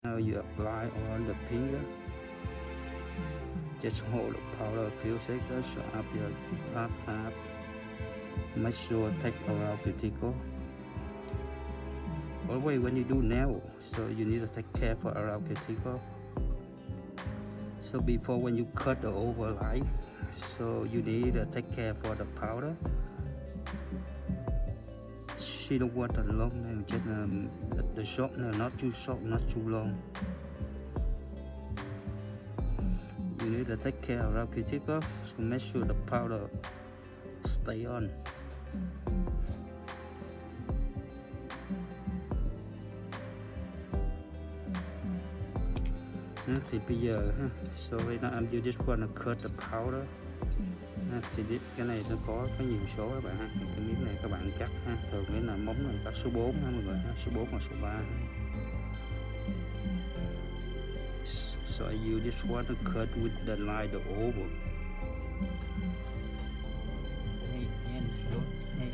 Now you apply on the finger. Just hold the powder a few seconds. So after you tap. Make sure take around cuticle. Always when you do nail, so you need to take care for around cuticle. So before when you cut the overline, so you need to take care for the powder. She don't want the long nail, just the short nail, not too short, not too long. You need to take care around cuticle, so make sure the powder stay on. Thì bây giờ so right now you just wanna cut the powder. Thì cái này nó có nhiều số các bạn ha. Cái miếng này các bạn cắt ha, thường cái là móng này cắt số 4 ha mọi người ha, số 4 và số 3. So you just want to cut with the line, the oval. Hey, and short. Hey,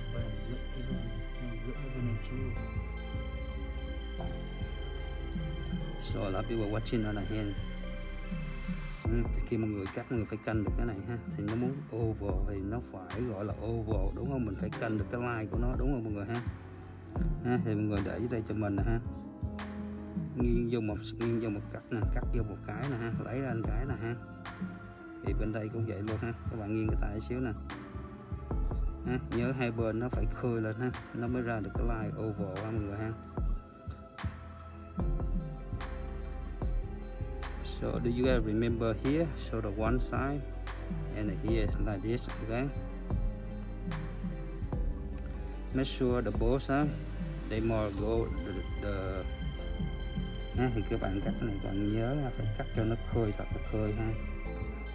look even at you. So a lot of people watching on the hand. Khi mọi người cắt, mọi người phải canh được cái này ha. Thì nó muốn oval thì nó phải gọi là oval, đúng không? Mình phải canh được cái line của nó, đúng không mọi người ha? Thì mọi người để dưới đây cho mình nè ha. Nghiêng vô một cắt nè, cắt vô một cái nè ha, lấy ra một cái nè ha. Thì bên đây cũng vậy luôn ha. Các bạn nghiêng cái tay xíu nè. Nhớ hai bên nó phải khơi lên ha, nó mới ra được cái line oval ha mọi người ha. So do you guys remember here? So the one side and here like this, okay? Make sure the both sides they more go the thì các bạn cắt này bạn nhớ là phải cắt cho nó khơi thật là khơi ha.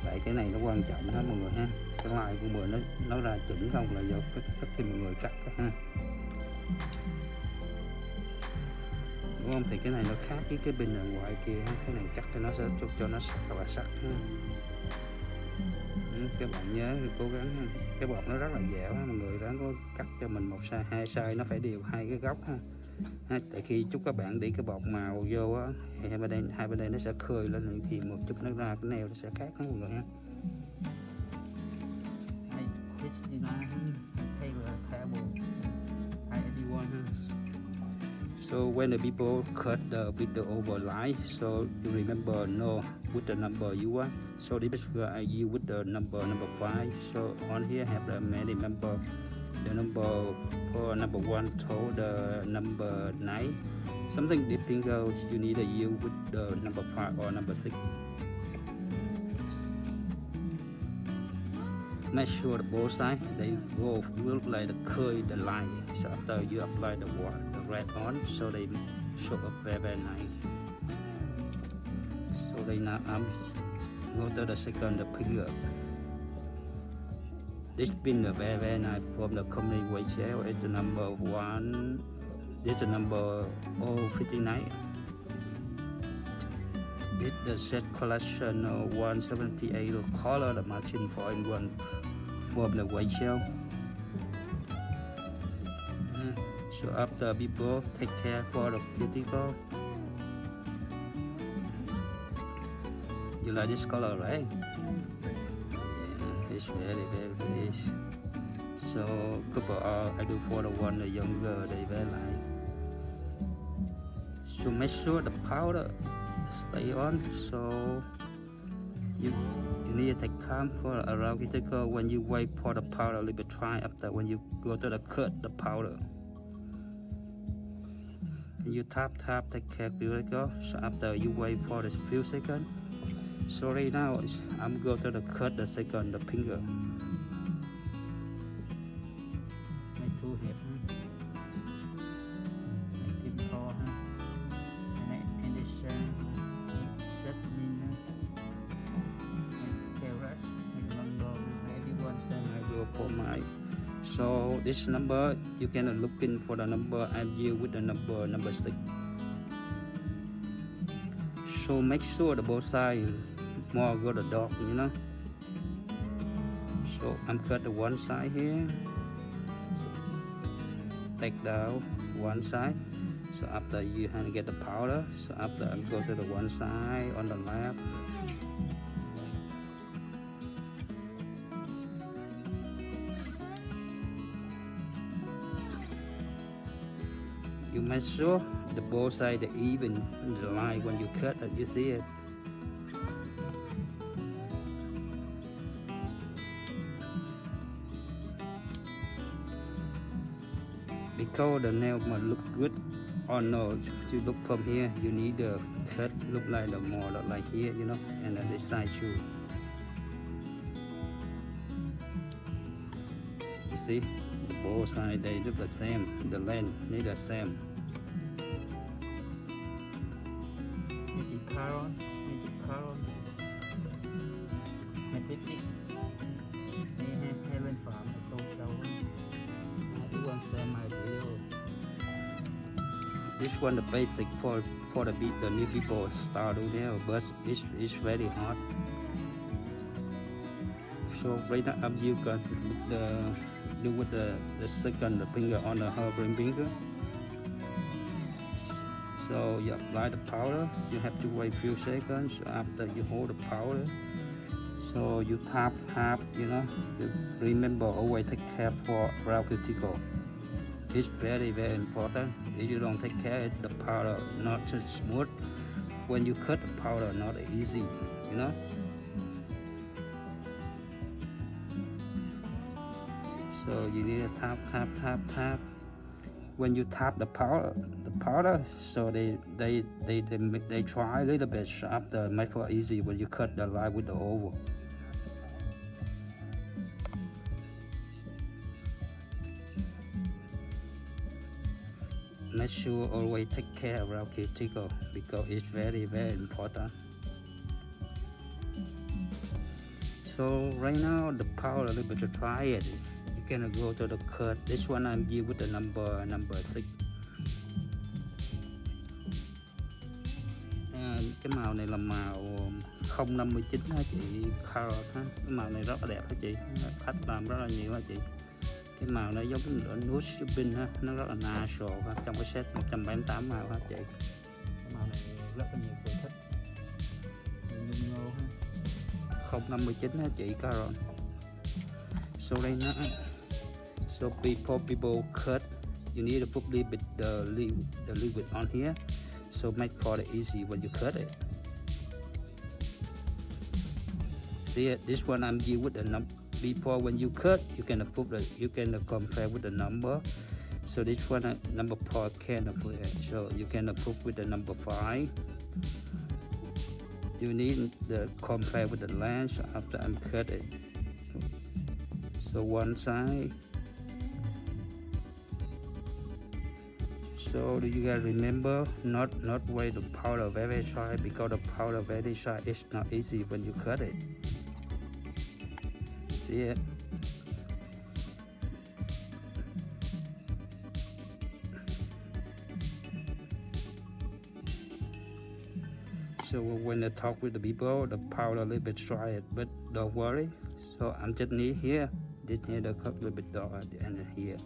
Vậy cái này nó quan trọng ha mọi người ha. Cái line của mình nó ra chỉnh không là do cách khi mọi người cắt ha. Đúng không? Thì cái này nó khác với cái bên ở ngoài kia, cái này cắt cho nó sẽ cho nó sắc và sắc ha. Các bạn nhớ cố gắng ha. Cái bột nó rất là dẻo ha, mọi người ráng có cắt cho mình một size, hai size nó phải đều hai cái góc ha. Tại khi chúc các bạn đi cái bột màu vô á, thì hai bên đây nó sẽ khơi lên, thì một chút nó ra cái nail nó sẽ khác mọi người ha. So when the people cut with the overline, so you remember know with the number you want. So this is you with the number 5. So on here have the many number. The number for number 1 to the number 9. Something different goes. You need to use with the number 5 or number 6. Make sure the both sides they go look like the curve, the line. So after you apply the red on, so they show up very nice. So they now go to the second finger. This pin is very nice from the company weight shell. It's the number 1. This is the number 059. This the set collection 178 color the matching point one from the weight shell. So after people take care for the cuticle. You like this color, right? It's very nice. So couple I do for the one the younger they very like. So make sure the powder stay on. So you need to take time for around cuticle when you wait for the powder a little bit dry. After when you go to the cut the powder, you tap take care cuticle. So after you wait for the few seconds. So right now I'm going to cut the second the finger. Make two hẹp ha. Make kim to ha. And this set in carrot. Number everyone say I go for my. So this number you can look in for the number and you with the number 6. So make sure the both sides more go the dog, you know. So I'm cut the one side here, take down one side. So after you have to get the powder, so after I go to the one side on the left. You make sure the both sides are even in the line when you cut it, you see it. Because the nail must look good or no, to look from here, you need the cut look like the more like here, you know, and then this side too. You see, the both sides they look the same, the length need the same. This one the basic for the new people start doing there, but it's very hard. So right now you can do with the second finger on the ring finger. So you apply the powder, you have to wait few seconds after you hold the powder. So you tap, you know, you remember always take care for brow cuticle. It's very important. If you don't take care, the powder not too smooth. When you cut the powder, not easy, you know. So you need to tap. When you tap the powder, so they try a little bit sharp to make it easy when you cut the line with the oval. Make sure always take care of our cuticle because it's very important. So right now the powder a little bit to try it. You can go to the cut. This one I'm using with the number 6. Cái màu này là màu 059 hả chị Carrot ha. Cái màu này rất là đẹp hả chị, khách làm rất là nhiều hả chị. Cái màu này giống như nude shopping ha, nó rất là natural ha, trong cái set 178 màu ha chị. Cái màu này rất là nhiều người thích, nhung nhô ha. 059 ha chị Carrot. So đây nó, so before people cut, you need to put a little bit the liquid on here, so make for it easy when you cut it. See it? This one I'm using with the number. Before when you cut, you can put you can compare with the number. So this one number 4 can put it. So you can put with the number 5. You need the compare with the length after I'm cut it. So one side. So do you guys remember not weigh the powder very shy, because the powder very shy is not easy when you cut it. See it? So when I talk with the people, the powder a little bit dry, but don't worry. So I'm just need here, this here the cut a little bit dark and here.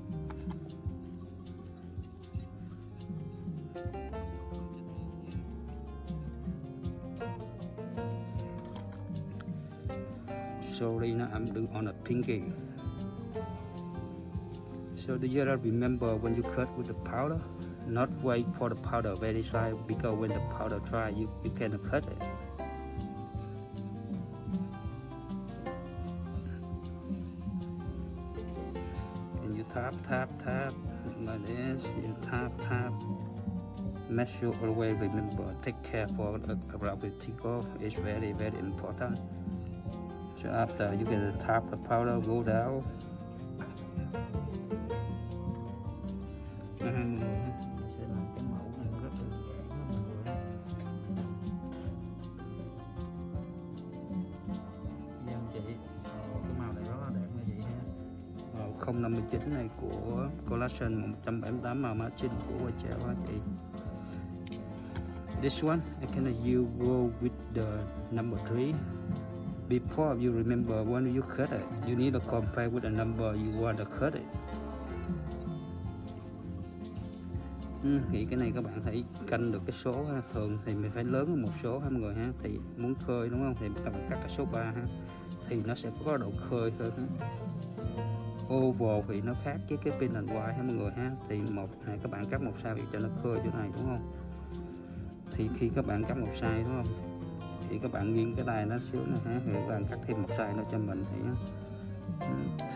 So right now I'm doing on a pinky. So do you remember when you cut with the powder, not wait for the powder very dry, because when the powder dry you cannot cut it. And you tap like this, you tap. Make sure always remember, take care for around the tickle, it's very important. So after you get the top the powder go down. Sẽ làm cái mẫu này rất là dễ mọi người. Dân chị, cái màu này rất là đẹp nha chị ha. 059 này của collection 178 màu matching của Trèo ha chị. This one I can you go with the number 3. Before you remember when you cut it, you need to compare with the number you want to cut it. Thì cái này các bạn hãy canh được cái số ha. Thường thì mình phải lớn hơn một số ha mọi người ha. Thì muốn khơi đúng không, thì các bạn cắt cái số 3 ha, thì nó sẽ có độ khơi hơn ha. Oval thì nó khác với cái pin and wire ha mọi người ha. Thì một này các bạn cắt một size cho nó khơi chỗ này đúng không. Thì khi các bạn cắt một size đúng không, thì các bạn nghiêng cái đài nó xuống này ha, thì các bạn cắt thêm một size nữa cho mình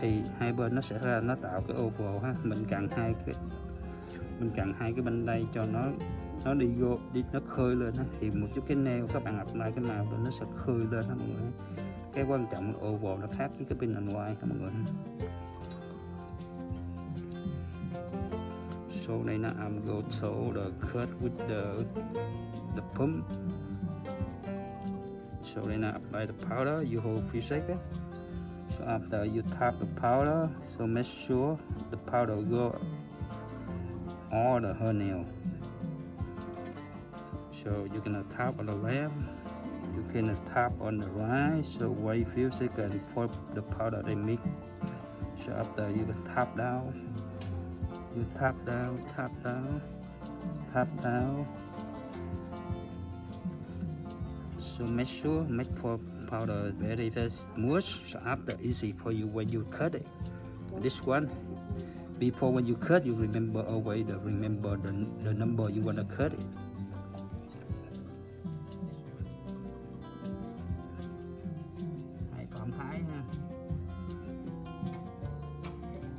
thì hai bên nó sẽ ra, nó tạo cái oval ha. Mình cặn hai cái bên đây cho nó đi vô nó khơi lên ha. Thì một chút cái nail các bạn apply cái màu rồi nó sẽ khơi lên ha mọi người. Cái quan trọng là oval nó khác với cái pin and wire ha mọi người. So này là I'm go to the cut with the pump. So then I apply the powder, you hold few seconds. So after you tap the powder, so make sure the powder go all the her nail. So you're gonna tap on the left, you can tap on the right. So wait few seconds for the powder they mix. So after you can tap down, you tap down, tap down, tap down. So make sure for powder very smooth. So after easy for you when you cut it. This one, before when you cut, you remember always remember the number you want to cut it.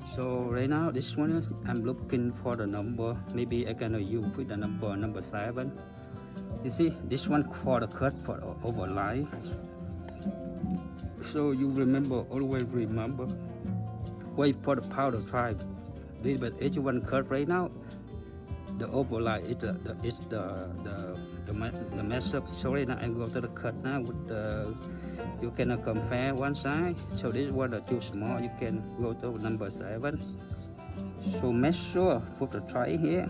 So right now this one I'm looking for the number. Maybe I can use with the number 7. You see, this one for the cut for overlay. So you remember, always remember. Wait for the powder try. But each one cut right now, the overlay is the mess up. So right now I go to the cut now with the. You can compare one side. So this one is too small. You can go to number 7. So make sure put the tray here.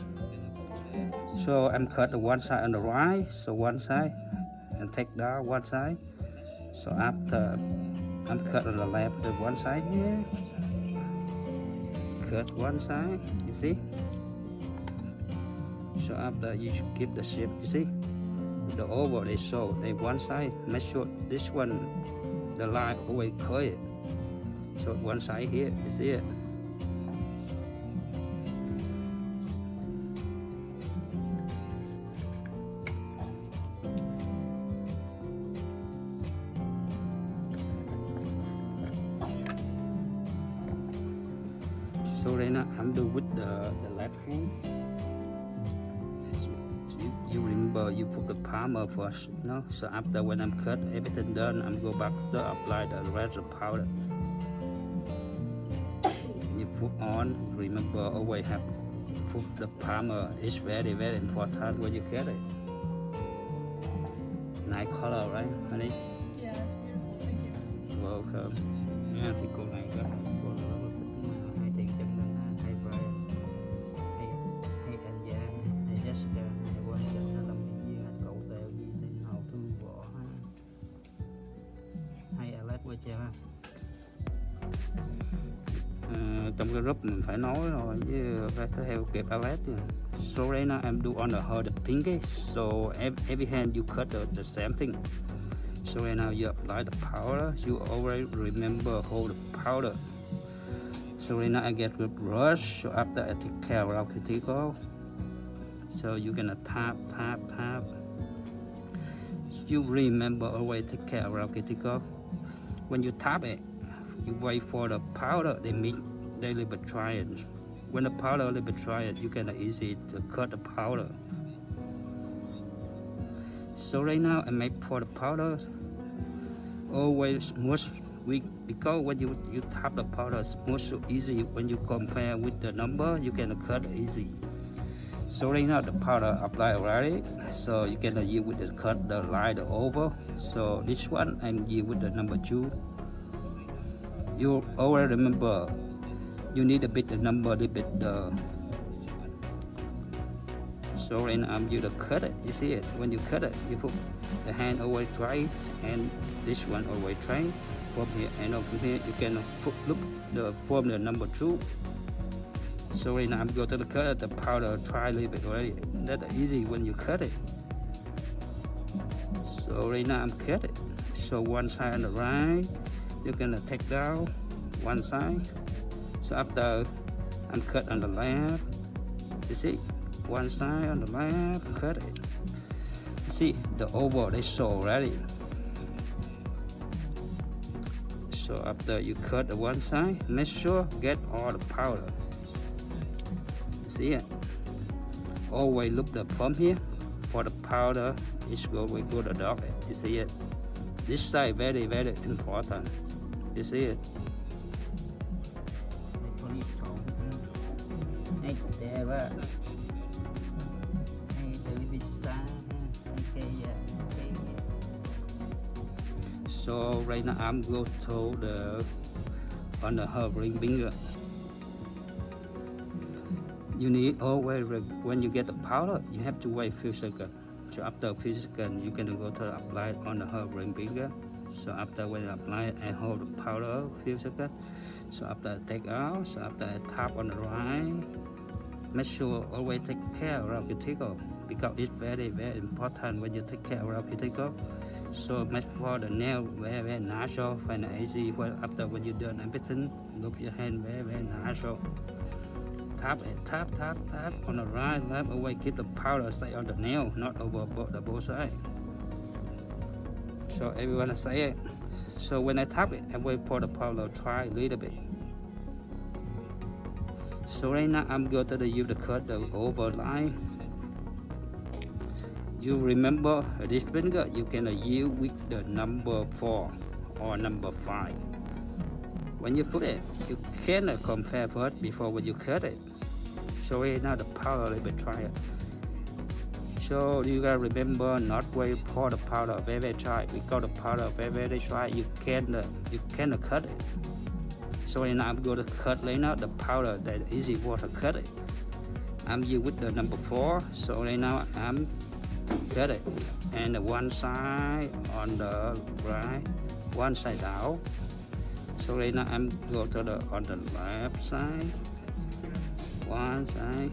So I'm cut the one side on the right, so one side, and take down one side. So after I'm cut on the left, the one side here, cut one side, you see. So after you keep the shape, you see, the oval they show they one side. Make sure this one, the line always clear. So one side here, you see it. So right now I'm doing with the left hand. You remember you put the palmer first, you know. So after when I'm cut everything done, I'm go back to apply the rest of powder. You put on, remember always have put the palmer. It's very important when you cut it. Nice color, right, honey? Yeah, that's beautiful. Thank you. Welcome. Yeah, thì cô này có hay tiền chân nên hay Brian, hay Thành Giang, hay Jessica, hay quan trọng là làm gì, hay cậu Tèo gì, hay Hậu Thư Võ, hay Alex quay treo ha. Trong cái group mình phải nói rồi chứ phải theo kịp Alex. So right now I'm do on the pinky. So every hand you cut the same thing. So right now you apply the powder. You always remember hold the powder. So right now I get the brush. So after I take care of cuticle. So you're gonna tap. You remember always take care of cuticle. When you tap it, you wait for the powder. They little bit dry it. When the powder a little bit dry it, you can easy to cut the powder. So right now I make for the powder always smooth, because when you tap the powder smooth so easy. When you compare with the number, you can cut easy. So right now the powder apply already, so you can use with the cut the line the oval. So this one I'm use with the number 2. You always remember you need a bit the number, a bit the. So right now I'm use the cut it. You see it? When you cut it, you put the hand always dry, and this one always dry. From here and over here, you can look the form the number 2. So right now I'm going to cut the powder, try a little bit already. That's easy when you cut it. So right now I'm cut it. So one side on the right, you're gonna take down one side. So after I'm cut on the left, you see, one side on the left, cut it. You see, the oval they show already. So after you cut the one side, make sure get all the powder. You see it? Always look the from here for the powder. It's go the dog. You see it? This side very important. You see it? So right now I'm going to the on the herb ring finger. You need always when you get the powder, you have to wait a few seconds. So after a few seconds, you can go to apply it on the herb ring finger. So after when you apply it, I hold the powder a few seconds. So after I take out, so after I tap on the right, make sure always take care of your cuticle because it's very important when you take care of your cuticle. So make sure the nail very natural and easy. After when you done everything, look your hand very natural. Tap it, tap on the right, left, away. Keep the powder stay on the nail, not over the both side. So everyone say it. So when I tap it, I wait for the powder try a little bit. So right now I'm going to use the cut the oval line. You remember this finger, you can use with the number 4 or number 5. When you put it, you can compare first before when you cut it. So right now the powder, let me try it. So you gotta remember not wait for the powder very dry because the powder very dry. You cannot cut it. So right now I'm going to cut right now the powder that easy for to cut it. I'm using with the number 4. So right now I'm cut it, and the one side on the right, one side down. So right now I'm go to the on the left side, one side.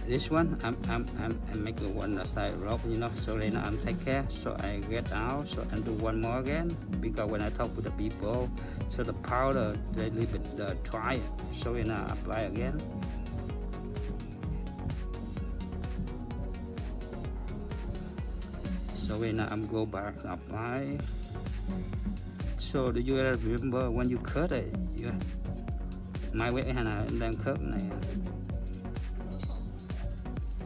This one I'm making one side rope, you know. So right now I'm take care. So I get out. So I do one more again because when I talk with the people, so the powder they leave it dry. So right now apply again. So right now I'm go back apply. So do you remember when you cut it? My way em đang cut này.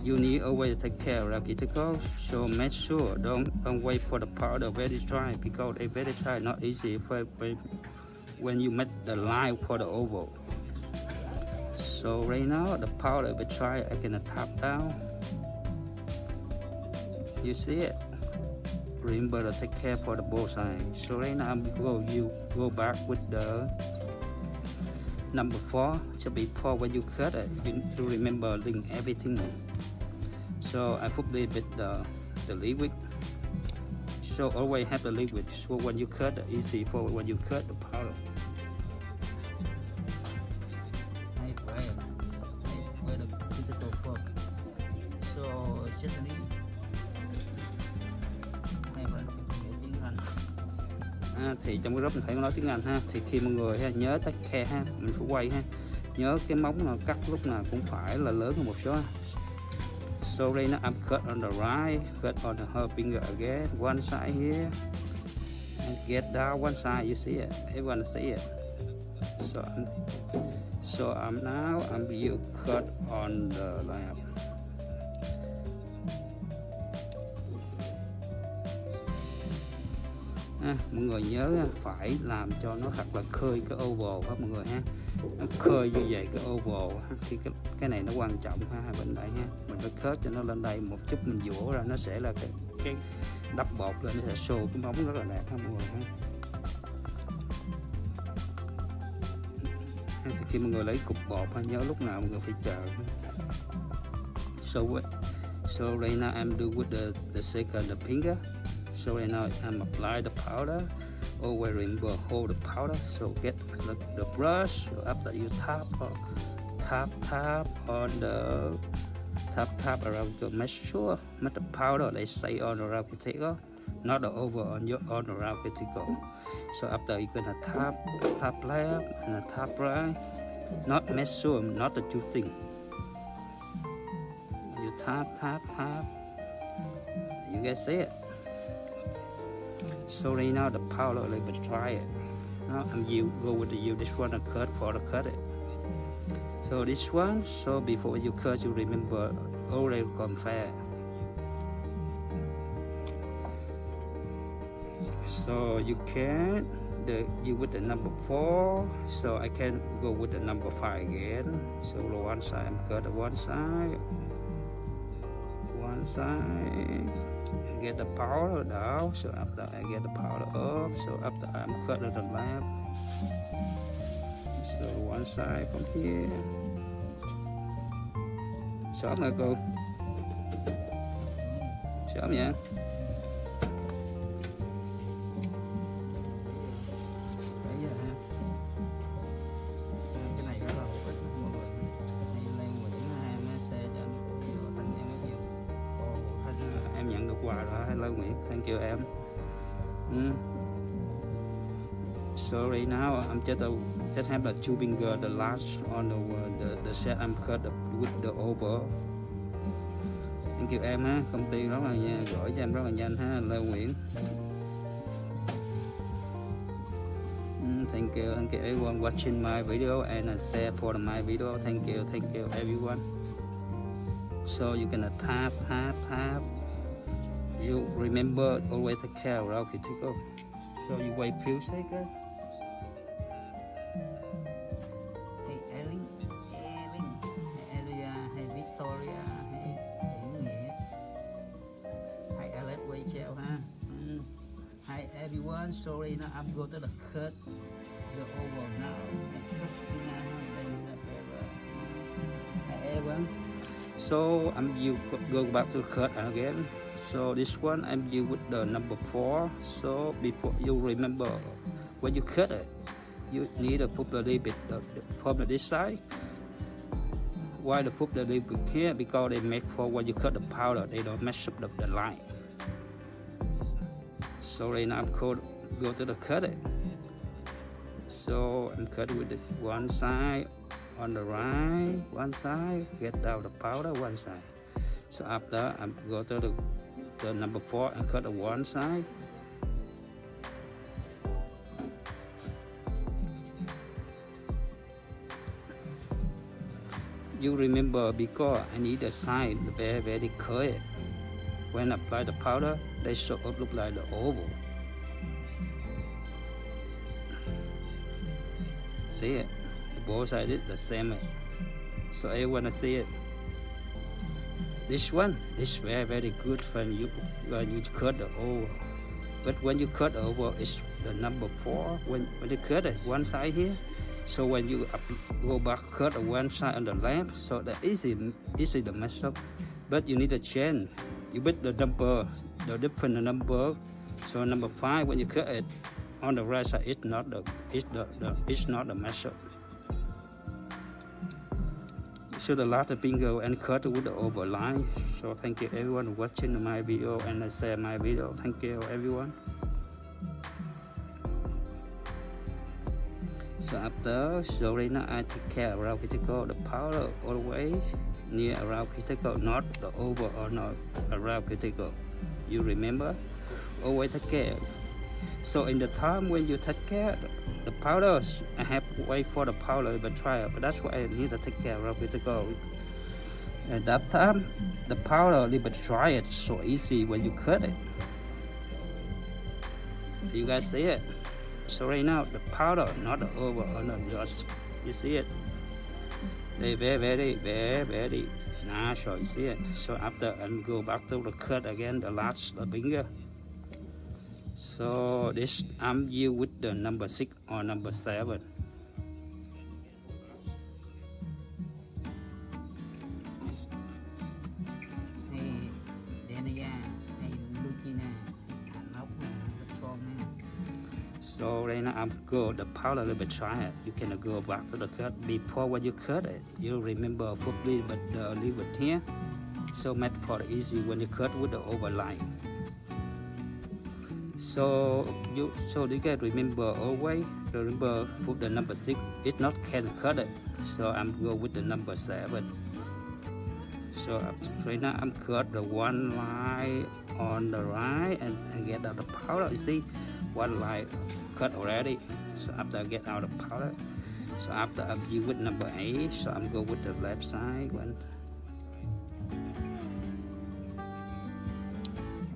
You need always take care of cuticle, so make sure don't wait for the powder very dry because it's very dry, not easy when you make the line for the oval. So right now the powder very dry, I can tap down. You see it? Remember to take care for the both sides. So right now you go back with the number 4. So before when you cut it, you need to remember doing everything. So I put a little bit the liquid. So always have the liquid. So when you cut, easy for when you cut the powder. So just a little. Thì trong cái group mình phải nói tiếng Anh ha. Thì khi mọi người ha, nhớ take care ha, mình phải quay ha. Nhớ cái móng nào cắt lúc nào cũng phải là lớn hơn một số. So right now I'm cut on the right, cut on the her finger again, one side here, and get down one side. You see it? Everyone see it? So you cut on the left. Mọi người nhớ phải làm cho nó thật là khơi cái oval ha mọi người ha. Nó khơi như vậy cái oval thì cái này nó quan trọng ha, hai bên đây ha. Mình phải khớt cho nó lên đây một chút, mình vỗ ra nó sẽ là cái đắp bột lên, nó sẽ show cái móng rất là đẹp ha mọi người ha. Thì khi mọi người lấy cục bột ha, nhớ lúc nào mọi người phải chờ. So right now I'm do with the second finger. So right now I'm apply the powder. Always remember hold the powder. So get the brush. So after you tap on the tap around to make sure the powder they stay on around cuticle, not over on around cuticle. So after you're gonna tap left and tap right, not make sure, not the two things. You tap. You guys see it? So right now the powder, let me try it. Now you go with this one and cut for the cut it. So this one, so before you cut, you remember already compare. So you can you with the number 4. So I can go with the number 5 again. So the one side I'm cut the one side. Get the powder down. So after I get the powder up, so after I'm cut the left. So one side from here. Sớm rồi cô. Sớm nha. Cái này rất là hữu ích mọi người. Lên Nguyễn xe cho thanh em rất nhiều. Em nhận được quà rồi, hello Nguyễn, thank you em. So right now I'm just have the two finger, the last on the set I'm cut with the over. Thank you em ha, công ty rất là gửi cho em rất là nhanh ha, Lê Nguyễn. Thank you everyone watching my video and share for my video. Thank you everyone. So you can tap. You remember always take care of our cuticle. So you wait few seconds. Hi everyone, sorry now I'm going to cut the oval now. Hi everyone. So you go back to cut again. So this one I'm with the number 4. So before you remember when you cut it, you need to put a little bit from this side. Why to put the little bit here? Because they make for when you cut the powder, they don't mess up the line. So right now I'm go to the cut it. So I'm cut with the one side on the right, one side, get down the powder one side. So after I'm go to the number 4 and cut the one side. You remember because I need the side very clear. When I apply the powder, they show up look like the oval. See it? The both sides is the same. So everyone see it. This one is very good when you cut the oval. But when you cut the oval, it's the number 4. When you cut it one side here, so when you go back cut the one side on the left, so that easy to mess up. But you need to change. You put the number, the different number. So number 5 when you cut it on the right side, it's not the mess up. So the last finger and cut with the overline. So thank you everyone watching my video and share my video. Thank you everyone. So after, so right now I take care around critical the powder always near around critical, not the over or not around critical. You remember? Always take care. So in the time when you take care the powders, I have to wait for the powder but try it. But that's why I need to take care of critical. At that time the powder little bit dry it so easy when you cut it. You guys see it? So right now the powder not the over or not just, you see it? They very natural, you see it? So after I go back to the cut again, the last finger. So this I'm used with the number 6 or number 7. So right now I'm go the powder a little bit try it. You can go back to the cut before when you cut it. You remember fully but leave it here. So make for easy when you cut with the overline. So you can remember always remember put the number 6. It not can cut it. So I'm go with the number 7. So right now I'm cut the one line on the right and get out the powder. You see one line cut already. So after I get out the powder, so after I'm use with number 8, so I'm go with the left side one.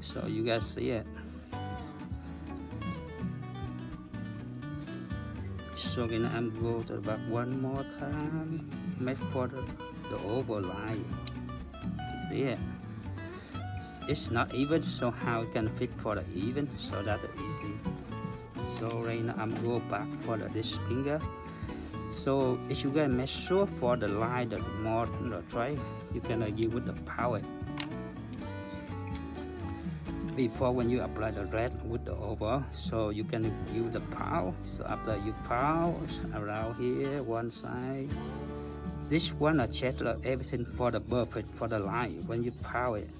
So you guys see it. So again I'm go to the back one more time, make for the overline. See it? It's not even, so how it can fit for the even, so that's easy. So right now I'm go back for this finger. So if you guys make sure for the line, the more the tray, you can use with the power. Before when you apply the red with the over, so you can use the power. So after you power around here one side, this one I check everything for the perfect for the line. When you power it,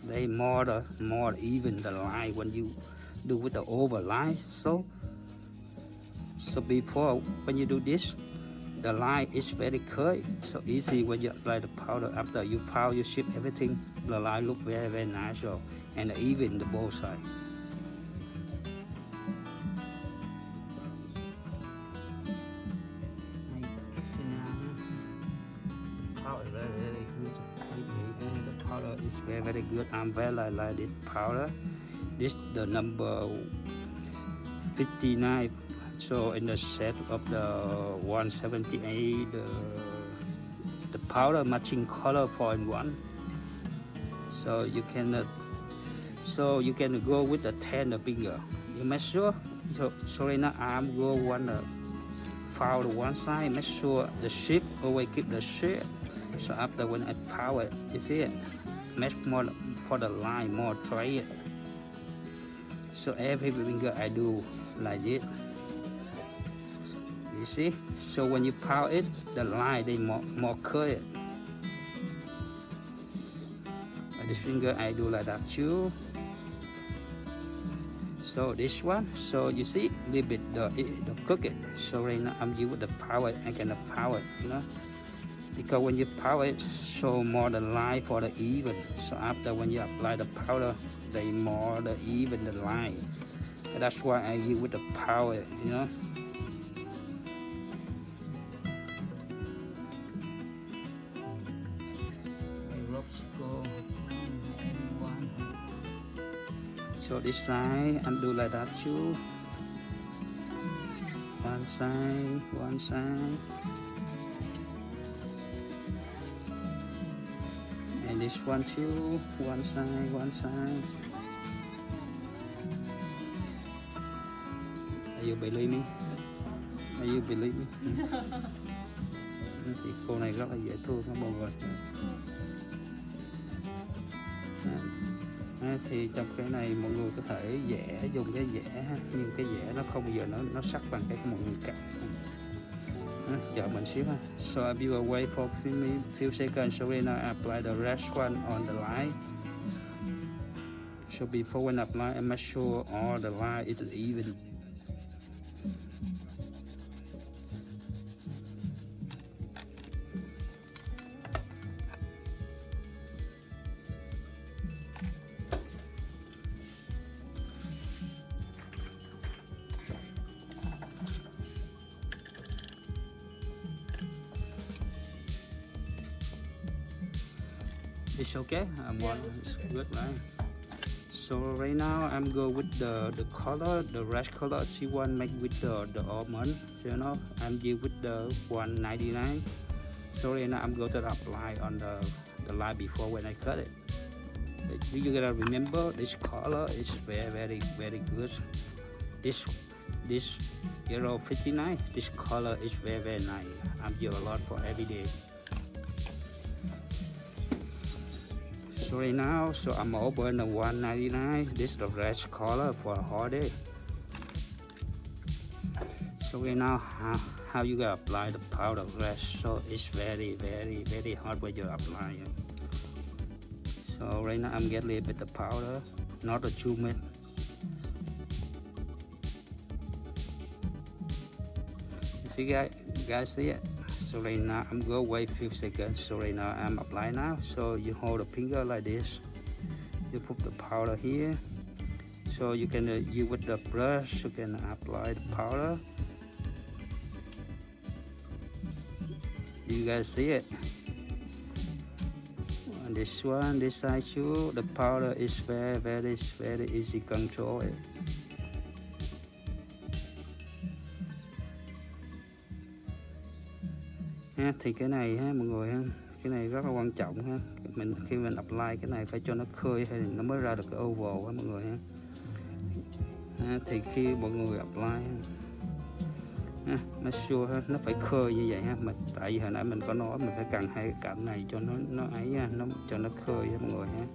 they more even the line when you do with the over line. So before when you do this, the line is very curvy, so easy when you apply the powder. After you powder, you shape everything, the line look very natural and even the both side. The powder is very good. I'm very like this powder. This the number 59. So in the set of the 178, the powder matching color 0.1. So you can go with the 10 finger. You make sure. So right now I'm go one powder one side. Make sure the shape always keep the shape. So after when I power, you see it, make more for the line, more try it. So every finger I do like this. You see? So when you power it, the line they more curved. This finger I do like that too. So this one, so you see a little bit the cook it. So right now I'm using the power. I can power it, you know, because when you power it, so more the line for the even. So after when you apply the powder, they more the even the line. And that's why I use with the power, you know. So this side I'm do like that too. One side. And this one too. One side. Are you believe me? Are you believe me? Thì cô này rất là dễ thương các mọi người. Thì trong cái này mọi người có thể vẽ dùng cái vẽ ha, nhưng cái vẽ nó không bao giờ nó sắc bằng cái mọi người cắt. Chờ mình xíu ha. So I will wait for few seconds. So then I apply the rest one on the line. So before when I apply, I make sure all the line is even. It's okay. It's good, right? So right now I'm go with the color, the red color. She want make with the almond. You know, I'm deal with the 199. So right now I'm go to apply on the line before when I cut it. You gotta remember this color is very good. This 059. This color is very nice. I'm use a lot for every day. So right now, so I'm open the 199. This is the red color for holiday. So right now, how you gonna apply the powder rest? So it's very hard when you apply it. So right now I'm getting a little bit of powder, not a too much. You see guys see it? So right now I'm gonna wait few seconds. So right now I'm applying now. So you hold the finger like this. You put the powder here. So you can use with the brush. You can apply the powder. You guys see it? And this one, this side too. The powder is very easy control it. Ha, thì cái này ha mọi người ha, cái này rất là quan trọng ha. Khi mình apply cái này phải cho nó khơi hay nó mới ra được cái oval ha mọi người ha. Ha, thì khi mọi người apply ha, make sure ha, nó phải khơi như vậy ha. Mà tại vì hồi nãy mình có nói mình phải cần hai cạnh này cho nó ấy ha, nó cho nó khơi ha mọi người ha.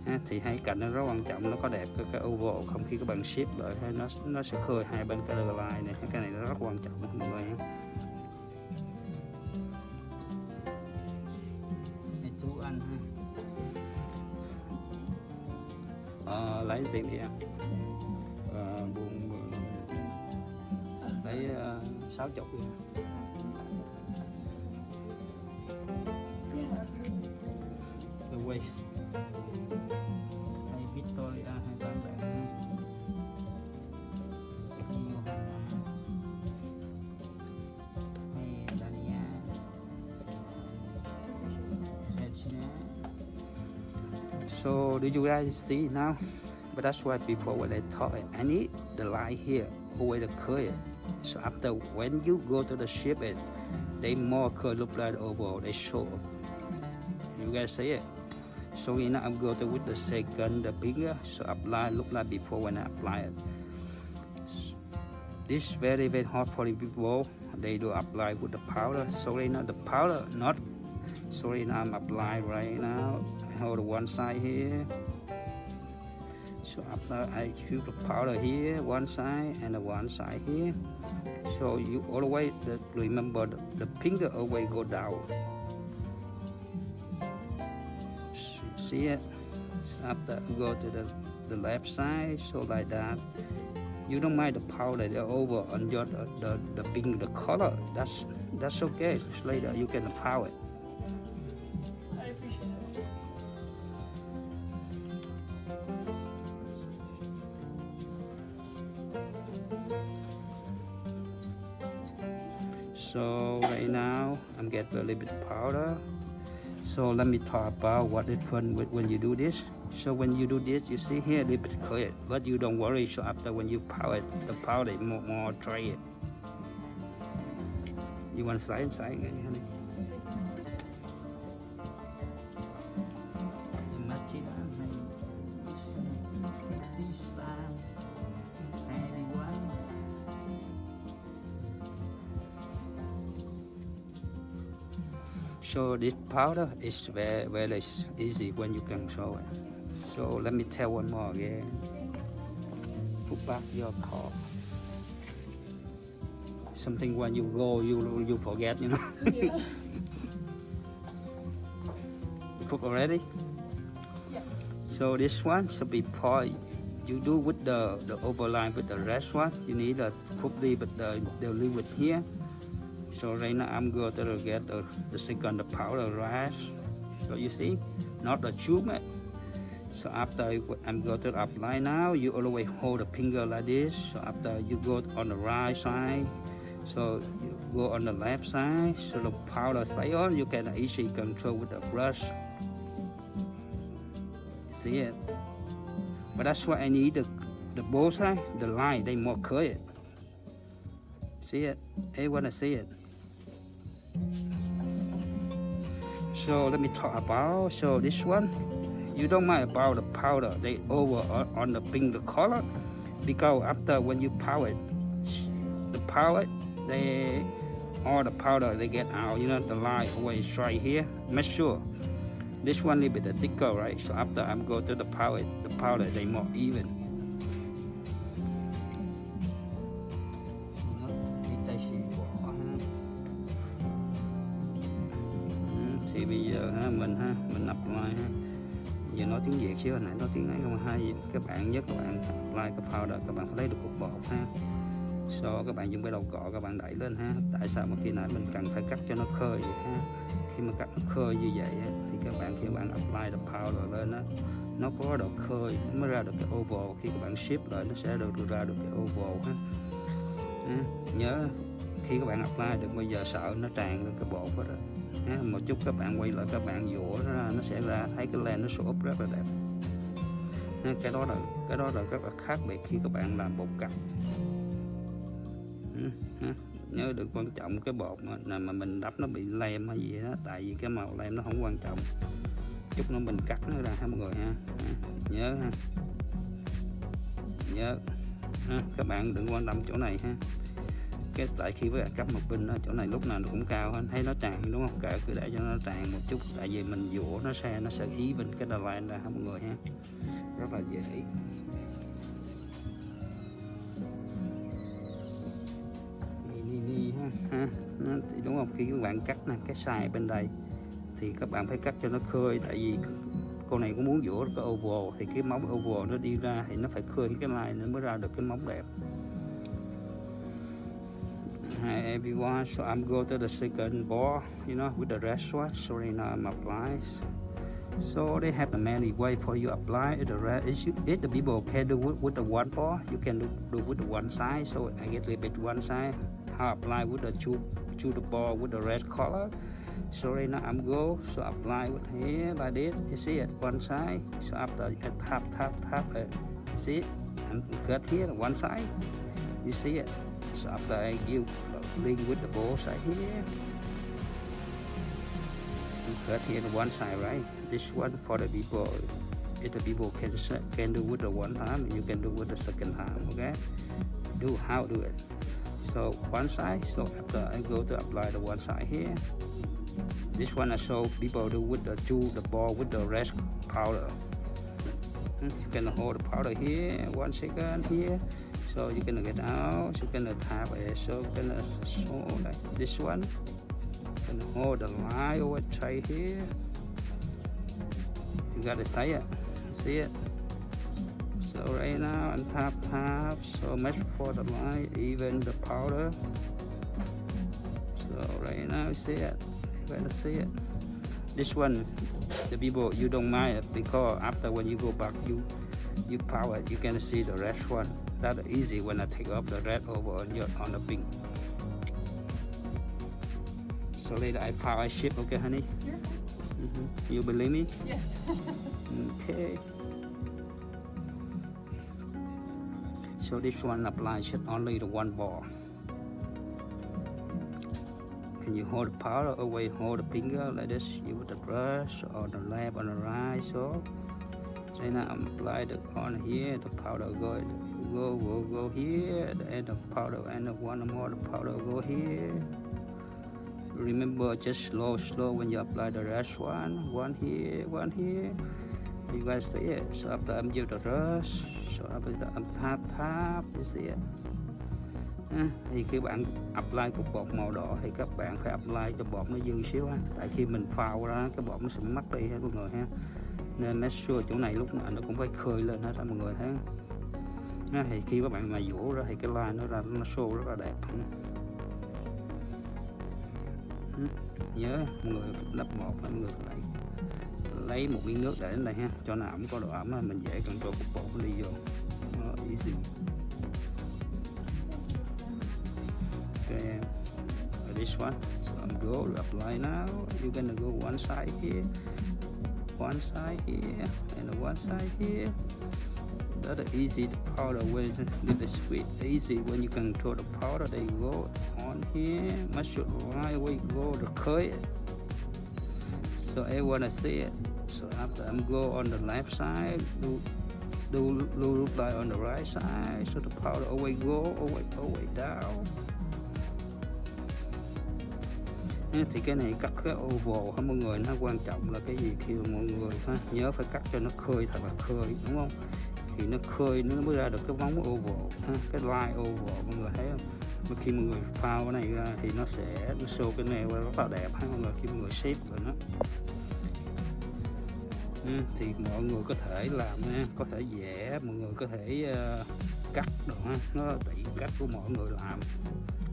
Ha, thì hai cạnh nó rất quan trọng, nó có đẹp cái oval không khi các bạn ship lại ha, nó sẽ khơi hai bên cái line này, cái này nó rất quan trọng ha, mọi người ha. Lấy tiền đi em, buồn lấy 60 đi. Tôi quay hay Victoria hay bạn bè hay Dania. So do you guys see now? But that's why before when I taught it, I need the line here, always the curve. So after when you go to the shape it, they more curve look like the oval, they show. You guys see it? So now I'm going to with the second the finger, so apply look like before when I apply it. This very hard for the people. They do apply with the powder. Sorry now the powder not. Sorry now I'm applying right now. Hold one side here. So after I use the powder here, one side and the one side here. So you always remember the finger always go down. See it? So after go to the left side, so like that. You don't mind the powder the over on your the pink the color. That's okay. Later you can apply it. I appreciate it. So right now I'm getting a little bit of powder. So let me talk about what is fun when you do this. So when you do this, you see here a little bit clear, but you don't worry. So after when you powder it, the powder is more dry. You want to slide inside, honey? So this powder is very easy when you control it. So let me tell one more again. Put back your car. Something when you go, you forget, you know. Yeah. Put already? Yeah. So this one, so before you do with the overline with the rest one, you need to put the liquid here. So right now I'm going to get the second the powder rash. So you see, not the tube. So after I'm going to apply now, you always hold the finger like this. So after you go on the right side, so you go on the left side. So the powder stay on, you can easily control with the brush. See it? But that's why I need the both side, the line, they more clear. See it? Everyone see it? So let me talk about, so this one, you don't mind about the powder, they over on the pink the color, because after when you powder it, the powder, all the powder they get out, you know, the line always right here. Make sure this one a little bit thicker, right? So after I'm go to the powder they more even. Thì bây giờ mình apply ha. Giờ nói tiếng Việt chứ hồi nãy nói tiếng ấy không hay. Các bạn nhớ các bạn apply cái powder, các bạn phải lấy được cục bột ha. Các bạn dùng cái đầu cọ các bạn đẩy lên ha. Tại sao mà khi nãy mình cần phải cắt cho nó khơi vậy ha. Khi mà cắt nó khơi như vậy á, thì khi các bạn apply the powder lên á, nó có độ khơi nó mới ra được cái oval. Khi các bạn ship lại nó sẽ được ra được cái oval ha. Nhớ khi các bạn apply được, bây giờ sợ nó tràn lên cái bột hết rồi. Một chút các bạn quay lại các bạn dũa nó ra, nó sẽ ra thấy cái len nó xốp rất là đẹp. Cái đó là rất là khác biệt khi các bạn làm bột cắt. Nhớ được quan trọng cái bột mà mình đắp nó bị lem hay gì đó, tại vì cái màu lem nó không quan trọng, chút nữa mình cắt nó ra ha mọi người ha. Nhớ ha, nhớ các bạn đừng quan tâm chỗ này ha. Tại khi với cắt một pin đó, chỗ này lúc nào nó cũng cao hơn, thấy nó tràn đúng không, cả cứ để cho nó tràn một chút, tại vì mình dũa nó sẽ ý bên cái đà line ra ha mọi người ha, rất là dễ. Thì đúng không, khi các bạn cắt nè cái size bên đây thì các bạn phải cắt cho nó khơi, tại vì con này cũng muốn dũa cái oval thì cái móng oval nó đi ra thì nó phải khơi cái line nó mới ra được cái móng đẹp. Hi everyone, so I'm go to the second ball, with the red swatch. Sorry, now I'm applying. So they have the many way for you apply it. The red if the people can do it with the one ball, you can do with the one side. So I get a little bit one side. How apply with the two the ball with the red color. Sorry, now I'm go. So apply with here like this. You see it one side. So after I tap it, you see it. And cut here one side. You see it. So after I give link with the ball side here, and cut here the one side, right? This one for the people. If the people can do with the one time, you can do with the second time. Okay? How do it? So one side. So after I go to apply the one side here, this one I show people do with the ball with the red powder. You can hold the powder here. 1 second here. So you're gonna get out, you're gonna tap it, so you're gonna show like this one. You're gonna hold the line over right here. You gotta see it. So right now I'm tap, so much for the line, even the powder. So right now you see it, you gotta see it. This one, the people, you don't mind it because after when you go back, you power it, you can see the red one. That's easy when I take off the red over on the pink. So later I ship, okay honey? Yeah. You believe me? Yes. Okay. So this one applies just only the one ball. Can you hold the powder away, hold the finger like this, you with the brush on the left, on the right, so now I'm apply the on here, the powder go here, and the powder and the one more the powder go here. Remember, just slow when you apply the rest one here. You guys see it. So after I'm give the rush, so after I'm tap, you see it. Thì khi bạn apply cục bột màu đỏ thì các bạn phải apply cho bột nó dư xíu ha, tại khi mình phao ra cái bột nó sẽ mất đi ha mọi người ha, nên make sure chỗ này lúc nào nó cũng phải khơi lên hết mọi người thấy. Thì khi các bạn mà vỗ ra thì cái line nó ra nó show rất là đẹp. Nhớ mọi người đắp bột, mọi người phải lấy một miếng nước để đến đây ha, cho nào cũng có độ ẩm mình dễ control cục bột nó đi vô. Easy. Okay, this one, so I'm go to apply now. You're gonna go one side here, and one side here. That's easy. The powder when the sweet, easy when you control the powder. They go on here. Make sure right way go to cut it. So everyone see it. So after I'm go on the left side, do look like on the right side. So the powder always go always down. Thì cái này cắt cái oval ha mọi người, nó quan trọng là cái gì khi mọi người ha, nhớ phải cắt cho nó khơi thật là khơi đúng không, thì nó khơi nó mới ra được cái móng oval ha, cái line oval mọi người thấy không, Mà khi mọi người phao cái này ra thì nó sẽ show cái nail rất là đẹp ha mọi người, khi mọi người shape rồi nó. Thì mọi người có thể làm nha, có thể vẽ, mọi người có thể cắt đồ ha, nó tùy cách của mọi người làm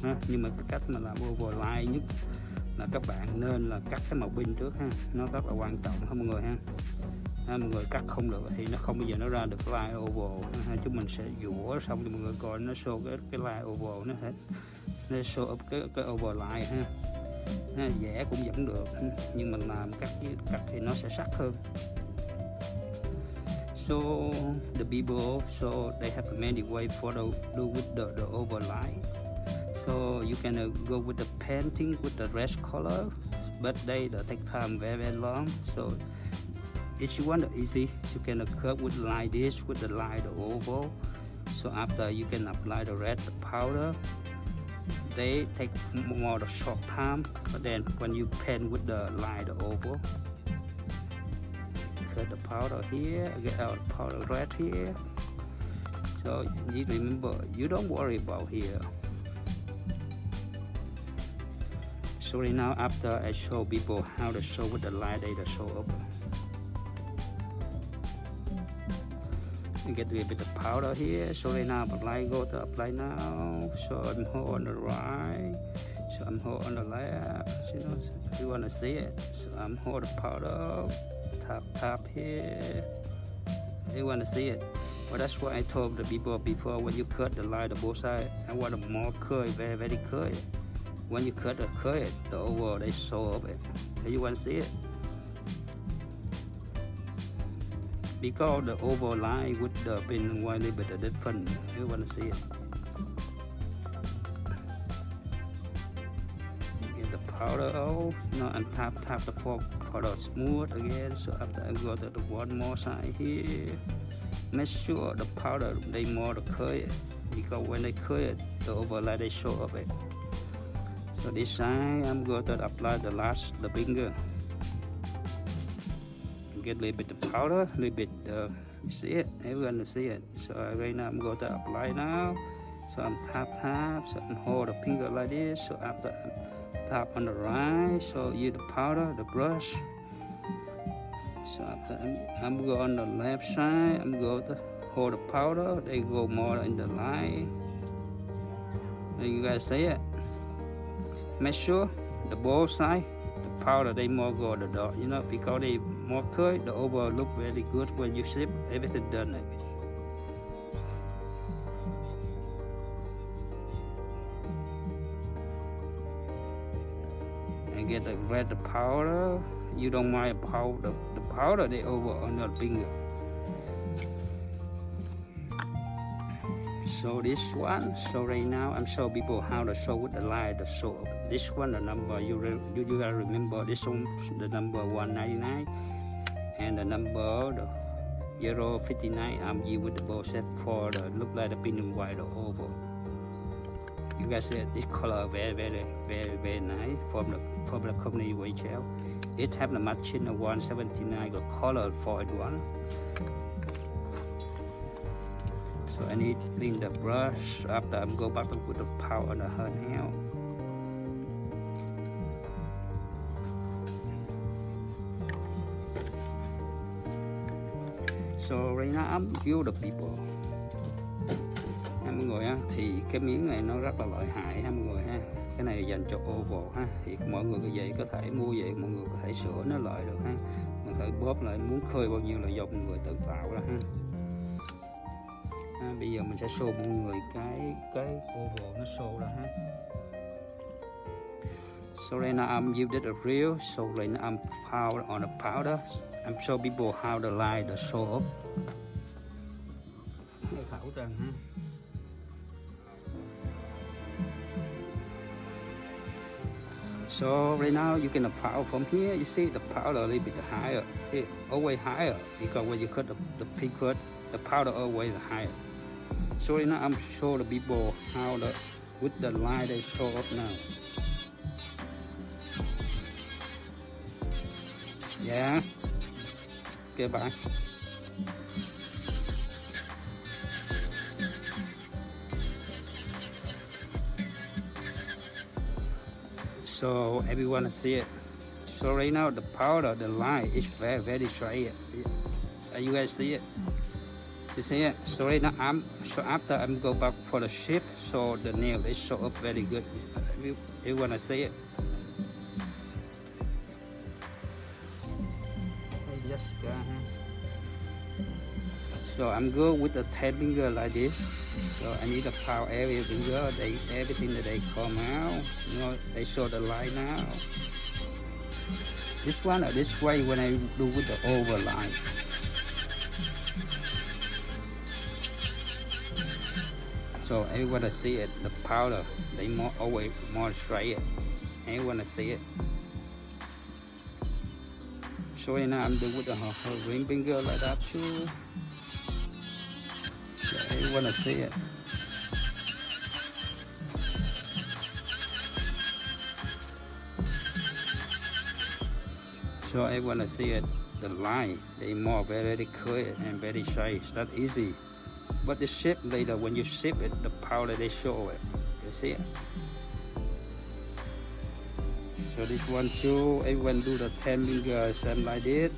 ha. Nhưng mà cái cách mà làm overlay nhất là các bạn nên là cắt cái màu pin trước ha, nó rất là quan trọng ha mọi người ha. Mọi người cắt không được thì nó không bao giờ nó ra được line oval ha. Chúng mình sẽ vũa xong thì mọi người coi nó show cái line oval, nó show up cái overlay ha. Vẽ cũng vẫn được nhưng mình làm cắt thì nó sẽ sắc hơn. So the people, so they have many way for do with the overlay. So you can go with the painting with the red color, but they take time very long. So if you want it easy, you can cut with like this with the line the oval. So after you can apply the red powder. They take more the short time, but then when you paint with the line the oval, get the powder here, get out the powder red here. So you remember, you don't worry about here. So right now after I show people how to show with the line, they show up. You get a little bit of powder here. So right now apply, go to apply now. So I'm hold on the right, so I'm hold on the left. You know, if you want to see it, so I'm hold the powder, tap here. You want to see it. Well, that's what I told the people before. When you cut the line, the both sides, I want a more curly, very, very curly. When you cut the curly, the oval they show up it. You want to see it? Because the oval line with the pin white little bit different. You want to see it? Get the powder out. Now and tap the powder smooth again. So after I go to the one more side here. Make sure the powder they more the curl, because when they curl the overlay they show up it. So this side I'm going to apply the finger. Get a little bit of powder, a little bit. You see it? Everyone see it. So right now I'm going to apply now. So I'm tap. So I'm hold the finger like this. So after I tap on the right, so use the powder, the brush. So after I'm go on the left side, I'm going to hold the powder. They go more in the line. You guys see it? Make sure the both side, the powder they more go the dot. You know, because they more curly, the oval look very good when you ship everything done. And get the red the powder. You don't mind the powder they over on your finger. So this one, so right now I'm showing people how to show with the line, the show. This one the number you gotta remember. This one the number 199 and the number the 059. I'm using with the bow set for the look like the pin and white the oval. You guys see this color very nice from the company Waychell. It have the matching of 179 the color for it one. So I need to clean the brush after I'm go back to put the powder on the handheld. So right now I'm view the people. Mọi người ha, thì cái miếng này nó rất là lợi hại ha mọi người ha. Cái này dành cho oval ha, thì mọi người vậy có thể mua vậy, mọi người có thể sửa nó lại được ha. Mình phải bóp lại, muốn khơi bao nhiêu là do mọi người tự tạo ra ha. Bây giờ mình sẽ show mọi người cái oval nó show ra ha. So right now I'm using the real, so right now I'm powder on the powder. I'm show people how the line the show up. Cái khẩu trang ha. So right now you can powder from here. You see the powder a little bit higher, here, always higher, because when you cut the pig cut, the powder always higher. So right now I'm show the people how with the line they show up now. Yeah. Okay, bye. So everyone see it. So right now the powder, the line is very straight. You guys see it? You see it? So right now so after I'm go back for the shape, so the nail they show up very good. You wanna see it? Jessica. So I'm good with the 10 finger like this. So I need to power every finger. Everything that they come out. You know, they show the line now. This one or this way when I do with the oval line. So everyone see it. The powder they always more straight. Everyone see it. So now I'm doing with the ring finger like that too. So everyone see it. So everyone see it. The line they more very clear and very straight. That's easy. But the shape later when you shape it, the powder they show it. You see it. So this one too, everyone do the 10 finger same like this.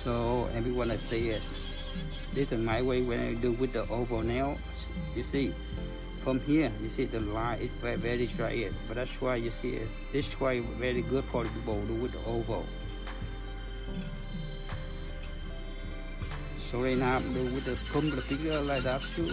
So everyone see it. This is my way when I do with the oval nail. You see, from here you see the line is very straight. But that's why you see it. This way very good for the people do with the oval. So right now I'm doing with the thumb the finger like that too.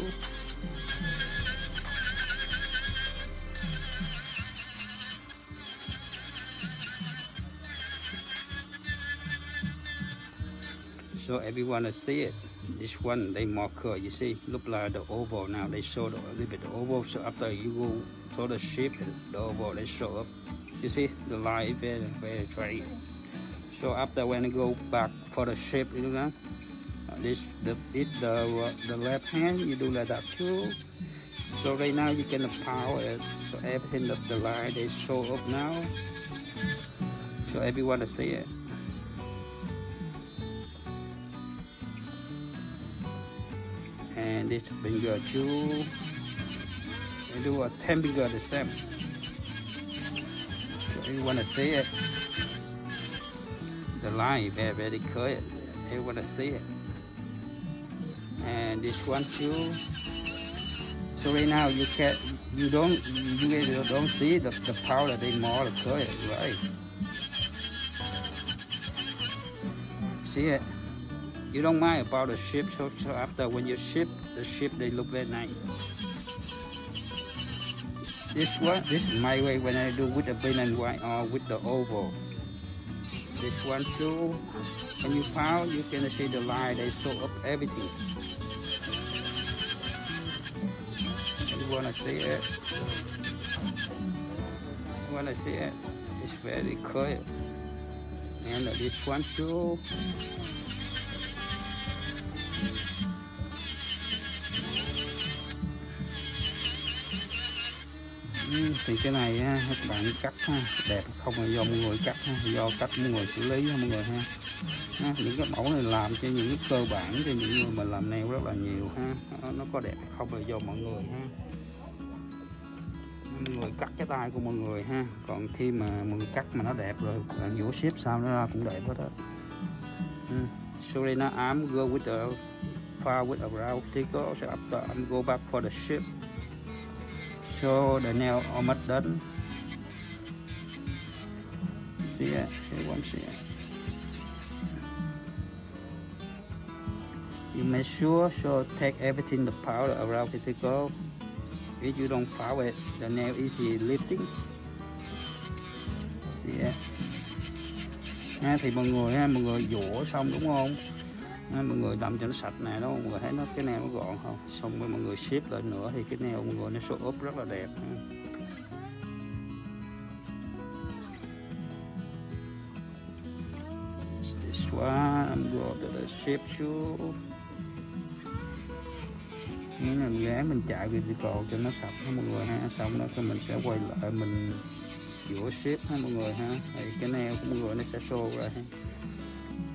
So everyone see it. This one they marker, you see, look like the oval now. They show a little bit the oval. So after you go to the shape, the oval they show up. You see the line is very straight. So after when I go back for the shape, you know, the left hand you do like that too. So right now you can power it. So everything the line they show up now. So everyone see it. And this finger too. I do a 10 finger the same. So you wanna see it. The line very clear. You wanna see it. And this one too. So right now you guys don't see the powder they more clear, right? See it. You don't mind about the shape, so after when you shape, the shape they look very nice. This is my way when I do with the plain and white or with the oval. This one too, when you pound, you can see the line, they show up everything. You wanna see it? You wanna see it? It's very clear. And this one too. Thì cái này ha, các bạn cắt ha, đẹp không là do mọi người cắt ha, do cách mọi người xử lý ha mọi người ha. Những cái mẫu này làm cho những cái cơ bản cho những người mà làm nail rất là nhiều ha. Nó có đẹp không là do mọi người ha. Mọi người cắt cái tay của mọi người ha. Còn khi mà mọi người cắt mà nó đẹp rồi, nhổ shape sao nó ra cũng đẹp hết đó. So right now I'm go with the far with around tickle. So after I'm go back for the shape. So the nail almost done. See it? Everyone see it? You make sure take everything the powder around the tickle. If you don't power it, the nail easy lifting. See it? Thì mọi người dũa xong đúng không? Mọi người làm cho nó sạch này đó, mọi người thấy nó cái nail nó gọn không? Xong rồi mọi người xếp lại nữa thì cái nail mọi người nó show up rất là đẹp. This one I'm going to the shape too. Nghĩa là gán mình chạy về cột cho nó sạch ha mọi người ha. Xong đó mình sẽ quay lại mình dũa shape ha mọi người ha. Thì cái nail của mọi người nó sẽ show ra ha.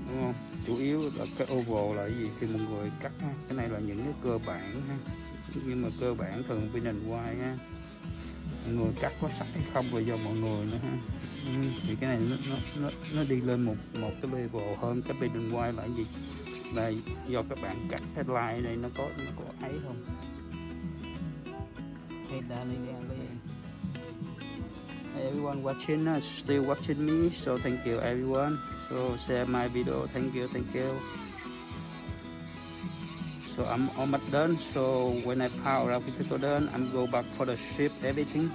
Đúng không? Chủ yếu là cái oval là cái gì khi mọi người cắt ha. Cái này là những cái cơ bản ha. nhưng mà cơ bản thường pin and white ha, mọi người cắt có sắc hay không là do mọi người nữa ha. Thì cái này nó đi lên một cái level hơn cái pin and white là gì, là do các bạn cắt cái line đây nó có ấy không. Hey everyone watching, still watching me, so thank you everyone, so share my video, thank you. So I'm almost done, so when I power up with the done, I'm go back for the shape everything,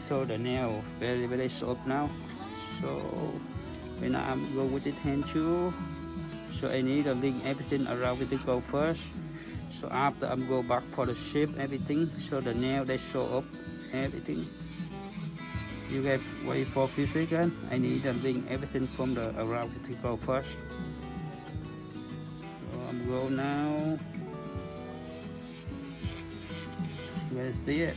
so the nail very soft now. So when I'm go with the hand tool, so I need to link everything around with the go first. So after I'm go back for the shape everything, so the nail they show up everything. You guys wait for a few seconds. I need to link everything from the around with the go first. So I'm go now. You guys see it?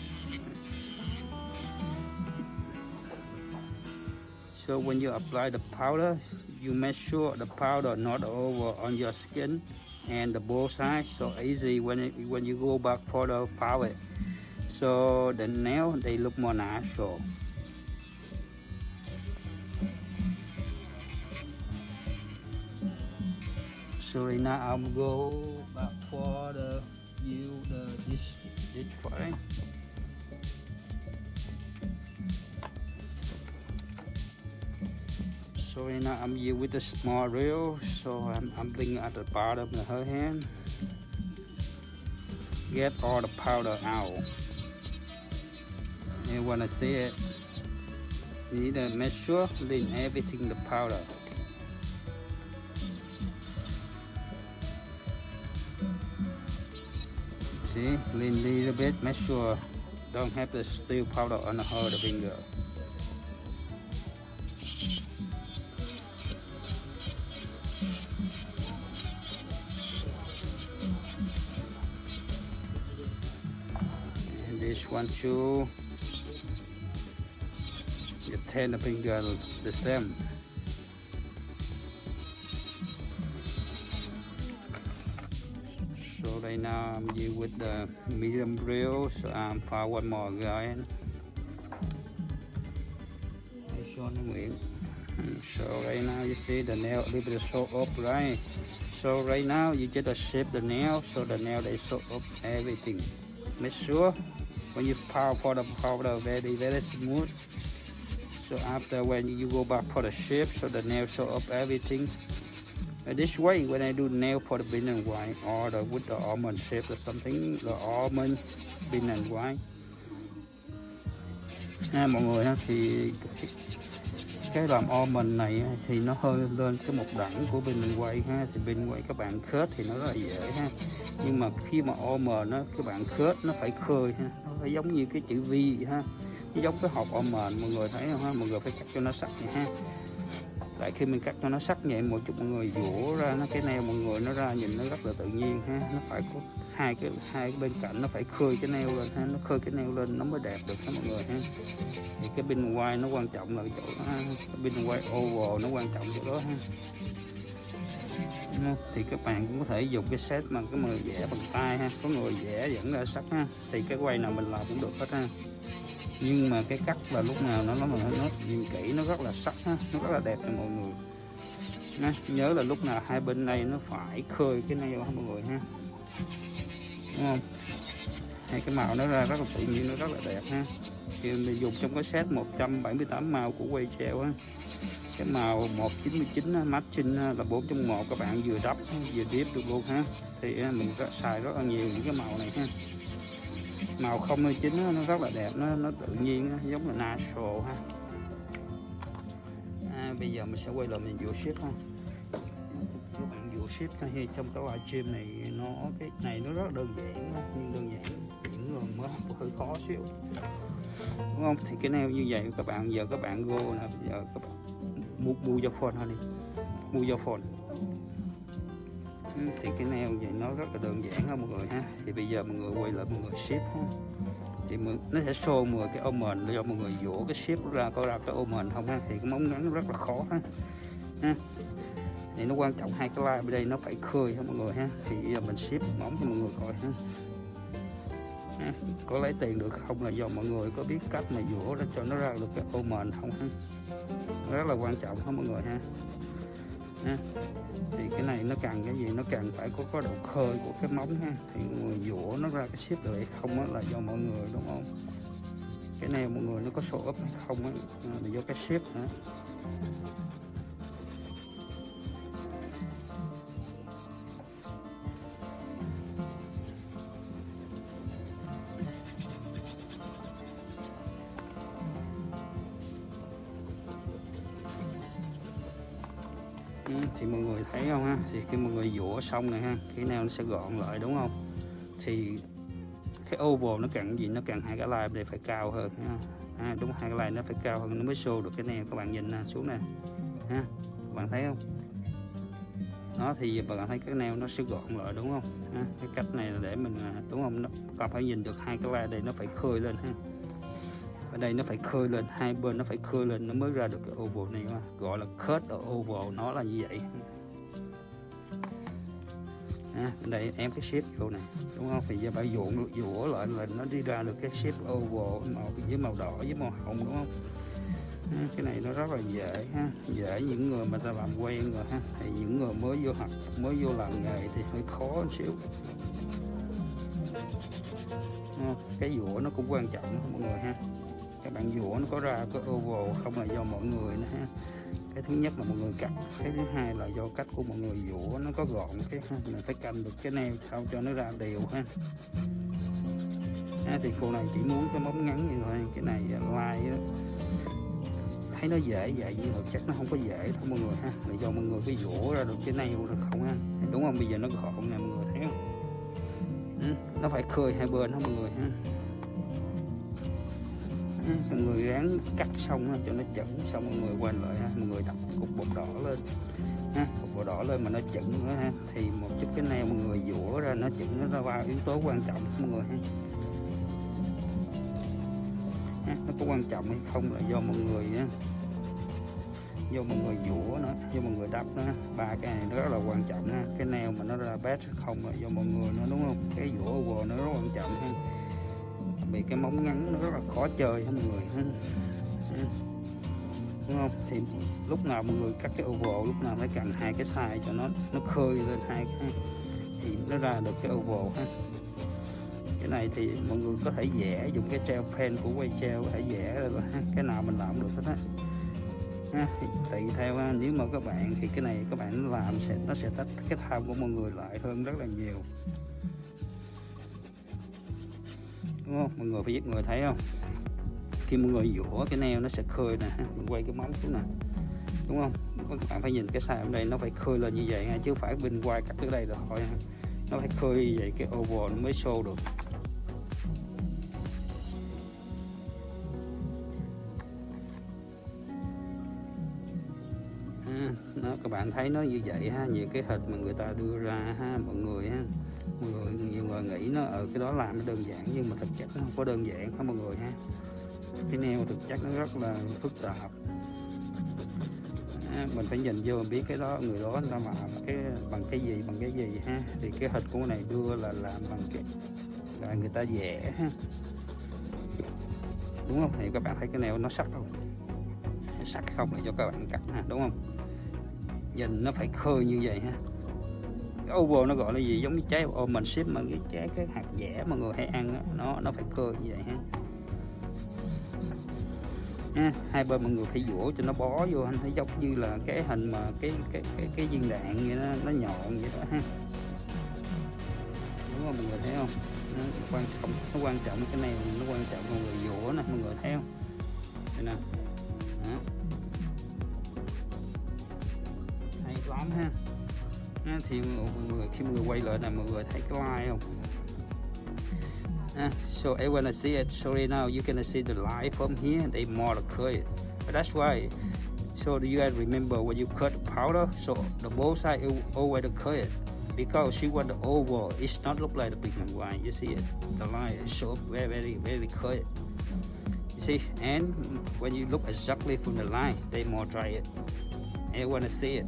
So when you apply the powder, you make sure the powder not over on your skin and the both sides, so easy when you go back for the powder, so the nail they look more natural. So right now I'm go back for this fine. So right now I'm using with the small reel, so I'm blinking at the bottom of her hand. Get all the powder out. And when I see it, you need to make sure clean everything the powder. See, clean a little bit, make sure don't have the still powder on the finger. This one too, you turn the finger the same. So right now I'm using with the medium reel, so I'm for one more going. So right now you see the nail a little bit show up, right? So right now you just shape the nail, so the nail they show up everything. Make sure when you power for the powder very smooth. So after when you go back for the shape, so the nail show up everything. And this way when I do nail for the pin and white or with the almond shape or something, the almond pin and white. Mọi người ha, thì cái làm almond này thì nó hơi lên cái một đẳng của pin and white ha, thì pin and white các bạn khớt thì nó rất là dễ ha. Nhưng mà khi mà almond nó các bạn khớt nó phải khơi ha, nó phải giống như cái chữ V ha, nó giống cái hộp almond, mọi người thấy không ha, mọi người phải cắt cho nó sắc này ha. Tại khi mình cắt cho nó sắc nhẹ một chút, mọi người vỗ ra nó cái nail mọi người nó ra nhìn nó rất là tự nhiên ha. Nó phải có hai cái bên cạnh nó phải khơi cái nail lên ha, nó khơi cái nail lên nó mới đẹp được ha mọi người ha. Thì cái pin white nó quan trọng là cái chỗ đó ha, cái pin white oval nó quan trọng chỗ đó ha. Thì các bạn cũng có thể dùng cái set mà cái người vẽ bằng tay ha, có người vẽ dẫn ra sắc ha, thì cái quay nào mình làm cũng được hết ha. Nhưng mà cái cắt là lúc nào nó nhìn kỹ nó rất là sắc ha, nó rất là đẹp cho mọi người. Nhớ là lúc nào hai bên này nó phải khơi cái nail ha mọi người ha, đúng không? Hai cái màu nó ra rất là tự nhiên, nó rất là đẹp ha. Thì mình dùng trong cái set 178 màu của quay treo ha. Cái màu 199 matching là 4 trong 1, các bạn vừa đắp vừa điếp được luôn ha. Thì mình xài rất là nhiều những cái màu này ha. Màu 009 nó rất là đẹp, nó tự nhiên giống là natural ha. Bây giờ mình sẽ quay lại mình dụ ship ha. Các bạn dụ ship hay trong cái livestream này cái này nó rất là đơn giản nhưng đơn giản những người mới học hơi khó xíu, đúng không? Thì cái nail như vậy các bạn giờ các bạn go là bây giờ các bạn mua dao phone thôi đi, mua dao phone. Thì cái nail vậy nó rất là đơn giản ha mọi người ha. Thì bây giờ mọi người quay lại mọi người ship ha. Thì nó sẽ show mọi người cái almond do mọi người vỗ cái ship ra coi ra cái almond không ha. Thì cái móng ngắn nó rất là khó ha. Thì nó quan trọng hai cái line bên đây nó phải khơi ha mọi người ha. Thì bây giờ mình ship móng cho mọi người coi ha. Có lấy tiền được không là do mọi người có biết cách mà dũa ra cho nó ra được cái ô mền không ha. Rất là quan trọng ha mọi người ha. Thì cái này nó cần cái gì, nó cần phải có độ khơi của cái móng ha. Thì mọi người dũa nó ra cái shape được hay không á là do mọi người, đúng không? Cái này mọi người nó có show up hay không á là do cái shape nữa. Thì mọi người thấy không ha, thì khi mọi người dũa xong này ha, cái nào nó sẽ gọn lại, đúng không? Thì cái oval nó cần gì, nó cần hai cái line để phải cao hơn ha. Đúng, hai cái line nó phải cao hơn nó mới show được cái nail. Các bạn nhìn nè, xuống nè ha, các bạn thấy không? Đó, thì bạn thấy cái nail nó sẽ gọn lại, đúng không? Cái cách này là để mình, đúng không, nó còn phải nhìn được hai cái line đây nó phải khơi lên ha. Ở đây nó phải khơi lên, hai bên nó phải khơi lên nó mới ra được cái oval này mà. Gọi là cut oval, nó là như vậy. Bên đây em cái shape vô này, đúng không? Thì giờ phải dũa lại là nó đi ra được cái shape oval màu đỏ với màu hồng, đúng không? Cái này nó rất là dễ ha, dễ những người mà ta làm quen rồi ha. Thì những người mới vô học, mới vô làm nghề thì hơi khó một xíu. Cái dũa nó cũng quan trọng mọi người ha. Các bạn dũa nó có ra cái oval không là do mọi người nữa ha. Cái thứ nhất là mọi người cắt, cái thứ hai là do cách của mọi người dũa nó có gọn cái ha. Mình phải canh được cái nail sao cho nó ra đều ha. Thì cô này chỉ muốn cái móng ngắn như thôi. Cái này line thấy nó dễ vậy nhưng thực chất nó không có dễ đâu mọi người ha. Là do mọi người cái dũa ra được cái nail được không ha. Đúng không? Bây giờ nó gọn nè mọi người thấy không? Nó phải khơi hai bên đó mọi người ha. Mọi người ráng cắt xong cho nó chuẩn, xong mọi người quay lại ha. Mọi người đặt cục bột đỏ lên ha, cục bột đỏ lên mà nó chuẩn nữa ha. Thì một chút cái nail mọi người dũa ra nó chuẩn, nó ra ba yếu tố quan trọng mọi người ha. Nó có quan trọng hay không là do mọi người ha. Do mọi người dũa nữa, do mọi người đắp nữa. Ba cái này nó rất là quan trọng ha. Cái nail mà nó ra bét không là do mọi người nữa, đúng không? Cái dũa oval nó rất quan trọng ha. Vì cái móng ngắn nó rất là khó chơi ha mọi người ha. Đúng không? Thì lúc nào mọi người cắt cái oval lúc nào phải cần hai cái size cho nó khơi lên hai cái thì nó ra được cái oval ha. Cái này thì mọi người có thể vẽ, dùng cái gel pen của quay gel có thể vẽ rồi ha. Cái nào mình làm được hết á. Thì tùy theo ha. Nếu mà các bạn thì cái này các bạn làm nó sẽ tách cái tham của mọi người lại hơn rất là nhiều. Đúng không? Mọi người phải biết, người thấy không? Khi mọi người dũa cái nail nó sẽ khơi nè, mình quay cái móng xuống nè, đúng không? Các bạn phải nhìn cái size ở đây nó phải khơi lên như vậy ha, chứ không phải bên quay cắt tới đây là thôi ha. Nó phải khơi như vậy cái oval nó mới show được. Đó, các bạn thấy nó như vậy ha, nhiều cái hình mà người ta đưa ra ha mọi người ha. Nhiều người nghĩ nó ở cái đó làm nó đơn giản nhưng mà thực chất nó không có đơn giản ha mọi người ha. Cái nail thực chất nó rất là phức tạp. Mình phải nhìn vô biết cái đó người đó người ta làm cái bằng cái gì ha. Thì cái hình của này đưa là làm bằng cái là người ta vẽ ha, đúng không? Thì các bạn thấy cái nail nó sắc không? Sắc không là cho các bạn cắt ha, đúng không? Nhìn nó phải khơi như vậy ha. Cái oval nó gọi là gì, giống như trái almond ship mà cái hạt dẻ mà người hay ăn đó, nó phải khơi như vậy ha. Hai bên mọi người phải dũa cho nó bó vô, anh thấy giống như là cái hình mà cái viên đạn vậy đó, nó nhọn vậy đó ha. Đúng không mọi người thấy không? Nó quan trọng cái này, nó quan trọng mọi người dũa nè, mọi người thấy không? Đây nè. Đó. Hay lắm ha. Thì mọi người khi mọi người quay lại là mọi người thấy cái line không? So I wanna see it. Sorry, now you can see the line from here. They more clear. But that's why. So do you guys remember when you cut the powder? So the both side always clear because she want the oval. It's not look like the big and white. You see it? The line is so very clear. You see? And when you look exactly from the line, they more dry it. I wanna see it.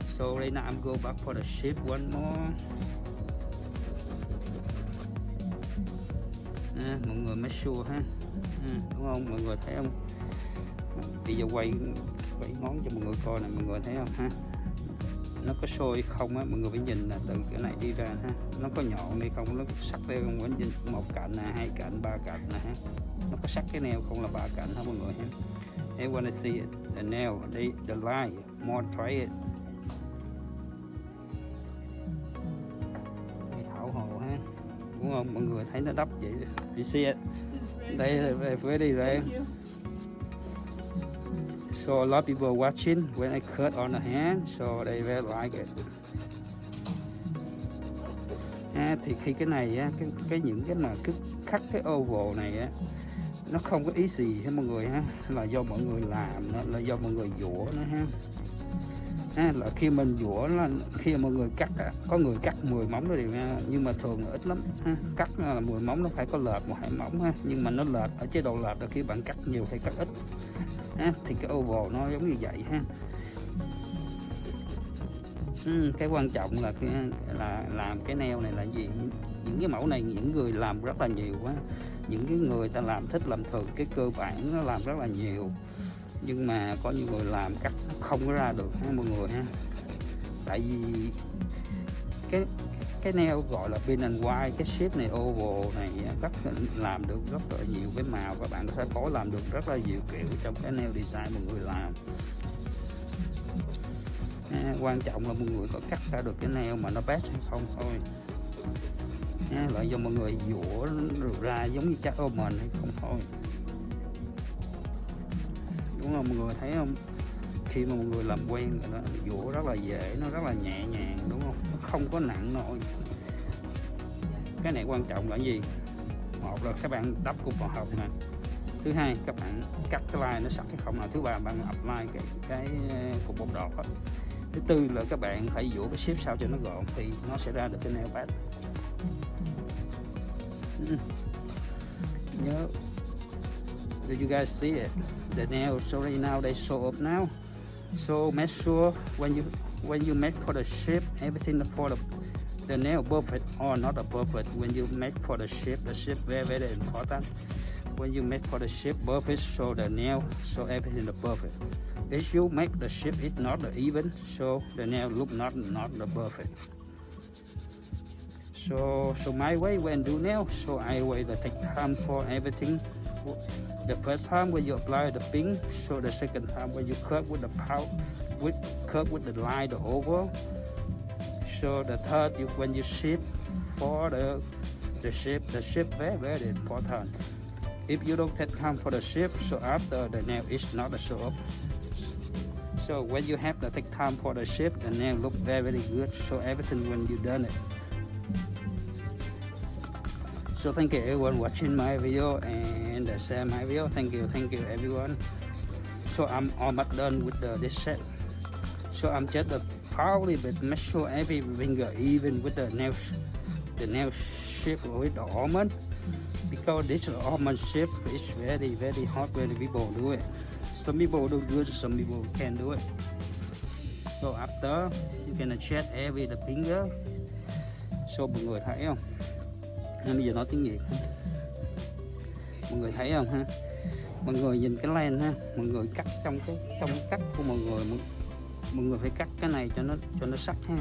So right now I'm go back for the shape one more. mọi người make sure ha, đúng không mọi người thấy không? Bây giờ quay ngón cho mọi người coi này, mọi người thấy không ha? Nó có sôi không á, mọi người phải nhìn là từ cái này đi ra ha, nó có nhọn hay không, nó sắc đây không, phải nhìn một cạnh nè, hai cạnh, ba cạnh nè ha, nó có sắc cái nail không là ba cạnh hả mọi người ha? I wanna see it, the nail, the line, more try it. Thảo hồ ha, đúng không mọi người thấy nó đắp vậy, you see it, đây là ready right? So a lot of people watching when I cut on the hand, so they very like it. Thì khi cái này á, cái những cái mà cứ khắc cái oval này á, nó không có ý gì hết mọi người ha, là do mọi người làm, là do mọi người dũa nữa ha. Là khi mình dũa là khi mà mọi người cắt có người cắt 10 móng đó đều nha, nhưng mà thường là ít lắm ha. Cắt là 10 móng nó phải có lệch 1-2 móng ha, nhưng mà nó lệch ở chế độ lệch là khi bạn cắt nhiều hay cắt ít thì cái oval nó giống như vậy ha. Cái quan trọng là làm cái nail này là gì? Những cái mẫu này những người làm rất là nhiều quá, những cái người ta làm thích làm thường cái cơ bản nó làm rất là nhiều, nhưng mà có nhiều người làm cắt không có ra được ha mọi người ha. Tại vì cái nail gọi là pin and white, cái shape này oval này rất làm được rất là nhiều cái màu, các bạn có thể phối làm được rất là nhiều kiểu trong cái nail design mọi người làm. Quan trọng là mọi người có cắt ra được cái nail mà nó best hay không thôi. Lại do mọi người dũa ra giống như Cắt Oval hay không thôi, đúng không mọi người thấy không? Khi mà mọi người làm quen rồi đó, dũa rất là dễ, nó rất là nhẹ nhàng, đúng không? Nó không có nặng nổi. Cái này quan trọng là gì? Một là các bạn đắp cục vào hộp nè, thứ hai các bạn cắt cái line nó sắc hay không nào, thứ ba bạn apply cái cục bột đọt đó. Thứ tư là các bạn phải dũa cái shape sao cho nó gọn thì nó sẽ ra được cái nail bed. Nhớ, did you guys see it? The nail, so right now they show up now. So make sure when you make for the shape, everything for the nail perfect or not a perfect. When you make for the shape very important. When you make for the shape perfect, so the nail, so everything is perfect. If you make the shape it's not even, so the nail look not the perfect. So my way when do nail, so I way to take time for everything. The first time when you apply the pink, so the second time when you cut with the powder, cut with the line, the oval. So the third, when you shape for the shape very important. If you don't take time for the shape, so after the nail is not a show up. So when you have to take time for the shape, the nail look very good. So everything when you done it. So thank you everyone watching my video and share my video. Thank you everyone. So I'm almost done with this set. So I'm just probably but make sure every finger even with the nail shape with the almond, because this almond shape is very hard when people do it. Some people do good, some people can't do it. So after you can check every the finger. So mọi người thấy không? Bây giờ nói tiếng Việt, mọi người thấy không ha? Mọi người nhìn cái len ha, mọi người cắt trong cắt của mọi người phải cắt cái này cho nó sắc ha.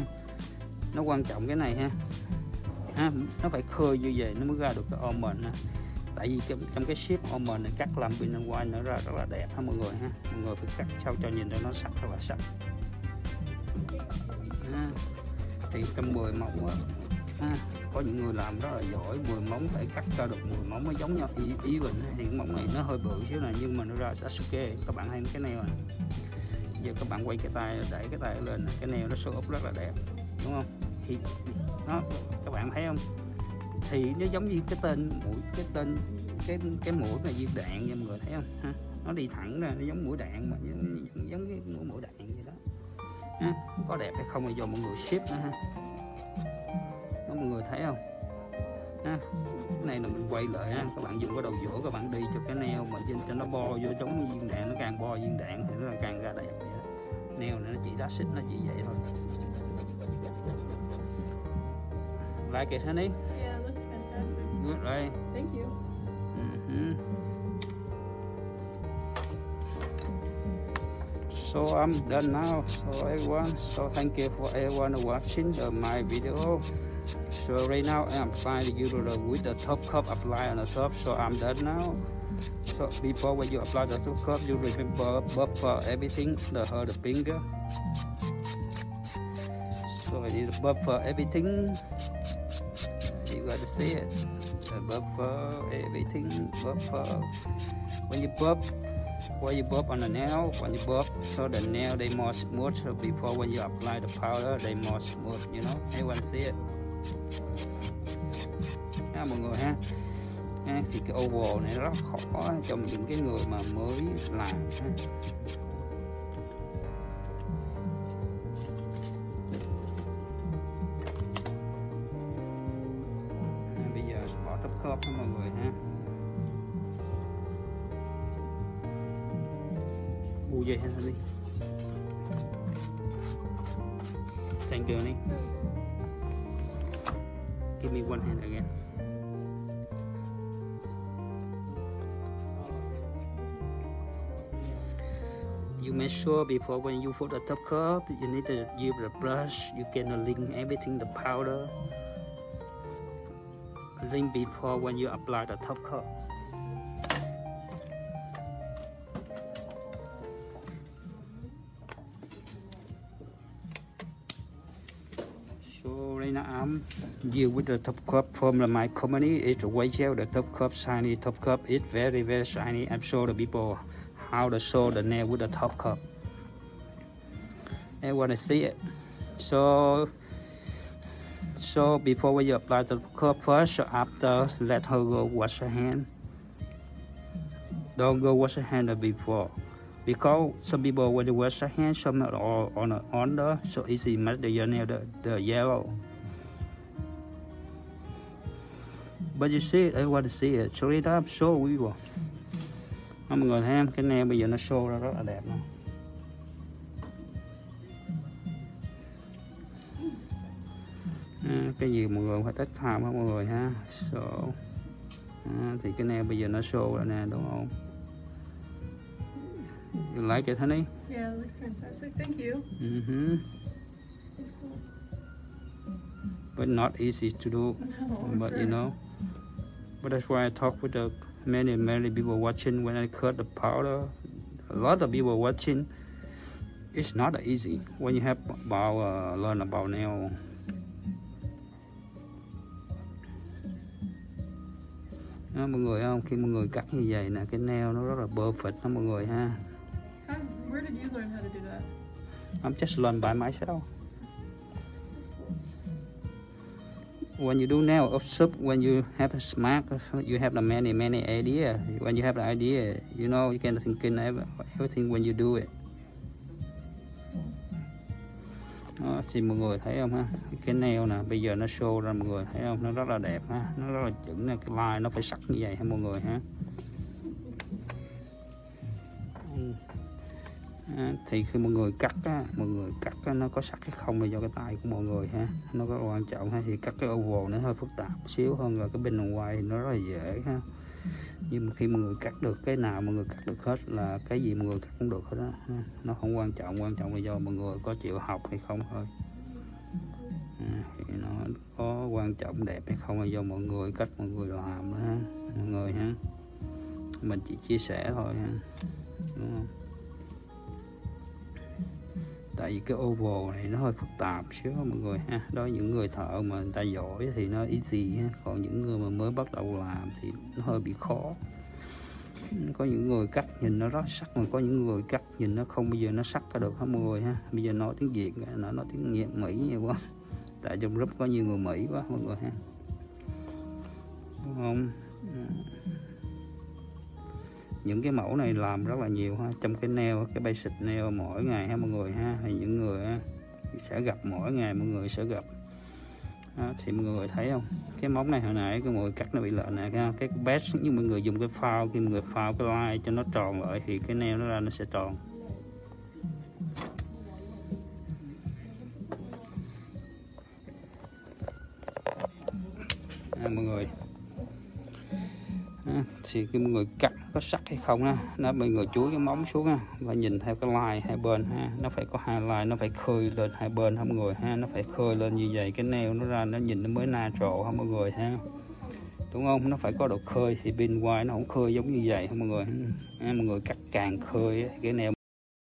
Nó quan trọng cái này ha. Nó phải khơi như vậy nó mới ra được cái almond ha. Tại vì trong cái shape almond này cắt làm pin and white nó ra rất là đẹp ha mọi người ha. Mọi người phải cắt sao cho nhìn cho nó sắc rất là sắc. Thì trong 10 móng có những người làm rất là giỏi, 10 móng phải cắt ra được 10 móng nó giống nhau ý bình. Thì móng này nó hơi bự xíu này nhưng mà nó ra Sasuke. Các bạn thấy cái nail này, giờ các bạn quay cái tay, đẩy cái tay lên, cái nail nó show up rất là đẹp, đúng không? Thì nó các bạn thấy không? Thì nó giống như cái tên mũi, cái mũi này viên đạn nha mọi người thấy không ha? Nó đi thẳng ra, nó giống mũi đạn mà giống cái mũi đạn vậy đó ha. Có đẹp hay không là do mọi người shape nữa ha. Đó, mọi người thấy không ha? Cái này là mình quay lại ha, các bạn dùng cái đầu giữa các bạn đi cho cái nail mà cho nó bo vô giống như viên đạn, nó càng bo viên đạn thì nó càng ra đẹp vậy đó. Nail này nó chỉ đá xích, nó chỉ vậy thôi. Like it honey? Yeah, it looks fantastic. Good right? Thank you. So I'm done now. So everyone, so thank you for everyone watching my video. So right now I'm applying the user with the top cup apply on the top. So I'm done now. So before when you apply the top cup, you remember buffer everything, the finger. So I need to buffer everything. You got to see it. The buffer everything, buffer. When you buff on the nail, when you buff, so the nail they more smooth. So before when you apply the powder, they more smooth. You know, everyone see it. Ha, mọi người ha. Thì cái oval này rất khó trong những cái người mà mới làm ha. Bây giờ bỏ top cup ha mọi người ha. Bu dây ha đi. Thank you, Tony. Give me one hand again. You make sure before when you put the top cup, you need to use the brush. You can link everything, the powder. Link before when you apply the top cup. So right now I'm here with the top cup from my company. It's a white gel. The top cup shiny. Top cup is very shiny. I'm sure the people how to show the nail with the top cup. I want to see it. So before when you apply the cup first, so after let her go wash her hand. Don't go wash her hand before, because some people when they wash their hand, some not all on the so easy make the nail the yellow. But you see it, I want to see it. So it up show we will. Mọi người thấy em, cái nail bây giờ nó show ra rất là đẹp nè. Cái gì mọi người phải thích tham hết mọi người ha. So, thì cái nail bây giờ nó show ra nè đúng không? You like it, honey? Yeah, it looks fantastic. Thank you. It's cool. But not easy to do. No, but you know. But that's why I talk with the many people watching when I cut the powder. A lot of people watching. It's not easy when you have about learn about nail. Đó, mọi người không, khi mọi người cắt như vậy nè, cái nail nó rất là perfect đó mọi người ha. Where did you learn how to do that? I'm just learn by myself. When you do nail of soup, when you have a smart, you have the many idea. When you have the idea, you know you can think in everything when you do it. Đó, thì mọi người thấy không ha, cái nail nè bây giờ nó show ra mọi người thấy không, nó rất là đẹp ha, nó rất là chuẩn nè, cái line nó phải sắc như vậy ha mọi người ha. Thì khi mọi người cắt á, nó có sắc hay không là do cái tay của mọi người ha, nó có quan trọng ha. Thì cắt cái oval nó hơi phức tạp xíu hơn, rồi cái bên ngoài quay nó rất là dễ ha. Nhưng mà khi mọi người cắt được cái nào mọi người cắt được hết, là cái gì mọi người cắt cũng được hết đó. Nó không quan trọng là do mọi người có chịu học hay không thôi. Thì nó có quan trọng đẹp hay không là do mọi người cách mọi người làm đó ha mọi người ha. Mình chỉ chia sẻ thôi ha, đúng không? Tại vì cái oval này nó hơi phức tạp xíu mọi người ha. Đó, những người thợ mà người ta giỏi thì nó easy ha. Còn những người mà mới bắt đầu làm thì nó hơi bị khó. Có những người cắt nhìn nó rất sắc, mà có những người cắt nhìn nó không bao giờ nó sắc ra được hết mọi người ha. Bây giờ nói tiếng Việt, nó nói tiếng Mỹ nhiều quá. Tại trong group có nhiều người Mỹ quá mọi người ha. Đúng không? Những cái mẫu này làm rất là nhiều ha, trong cái nail, cái basic nail mỗi ngày ha mọi người ha. Thì những người sẽ gặp mỗi ngày, mọi người sẽ gặp. Thì mọi người thấy không, cái móng này hồi nãy cái mọi người cắt nó bị lệch nè, cái best như mọi người dùng cái phao, khi mọi người phao cái line cho nó tròn lại thì cái nail nó ra nó sẽ tròn. Mọi người ha. Thì khi mọi người cắt có sắc hay không ha, nó mọi người chuối cái móng xuống ha và nhìn theo cái line hai bên ha, nó phải có hai line, nó phải khơi lên hai bên ha mọi người ha, nó phải khơi lên như vậy, cái nail nó ra nó nhìn nó mới natural ha mọi người ha, đúng không? Nó phải có độ khơi, thì bên ngoài nó không khơi giống như vậy ha mọi người ha. Mọi người cắt càng khơi cái nail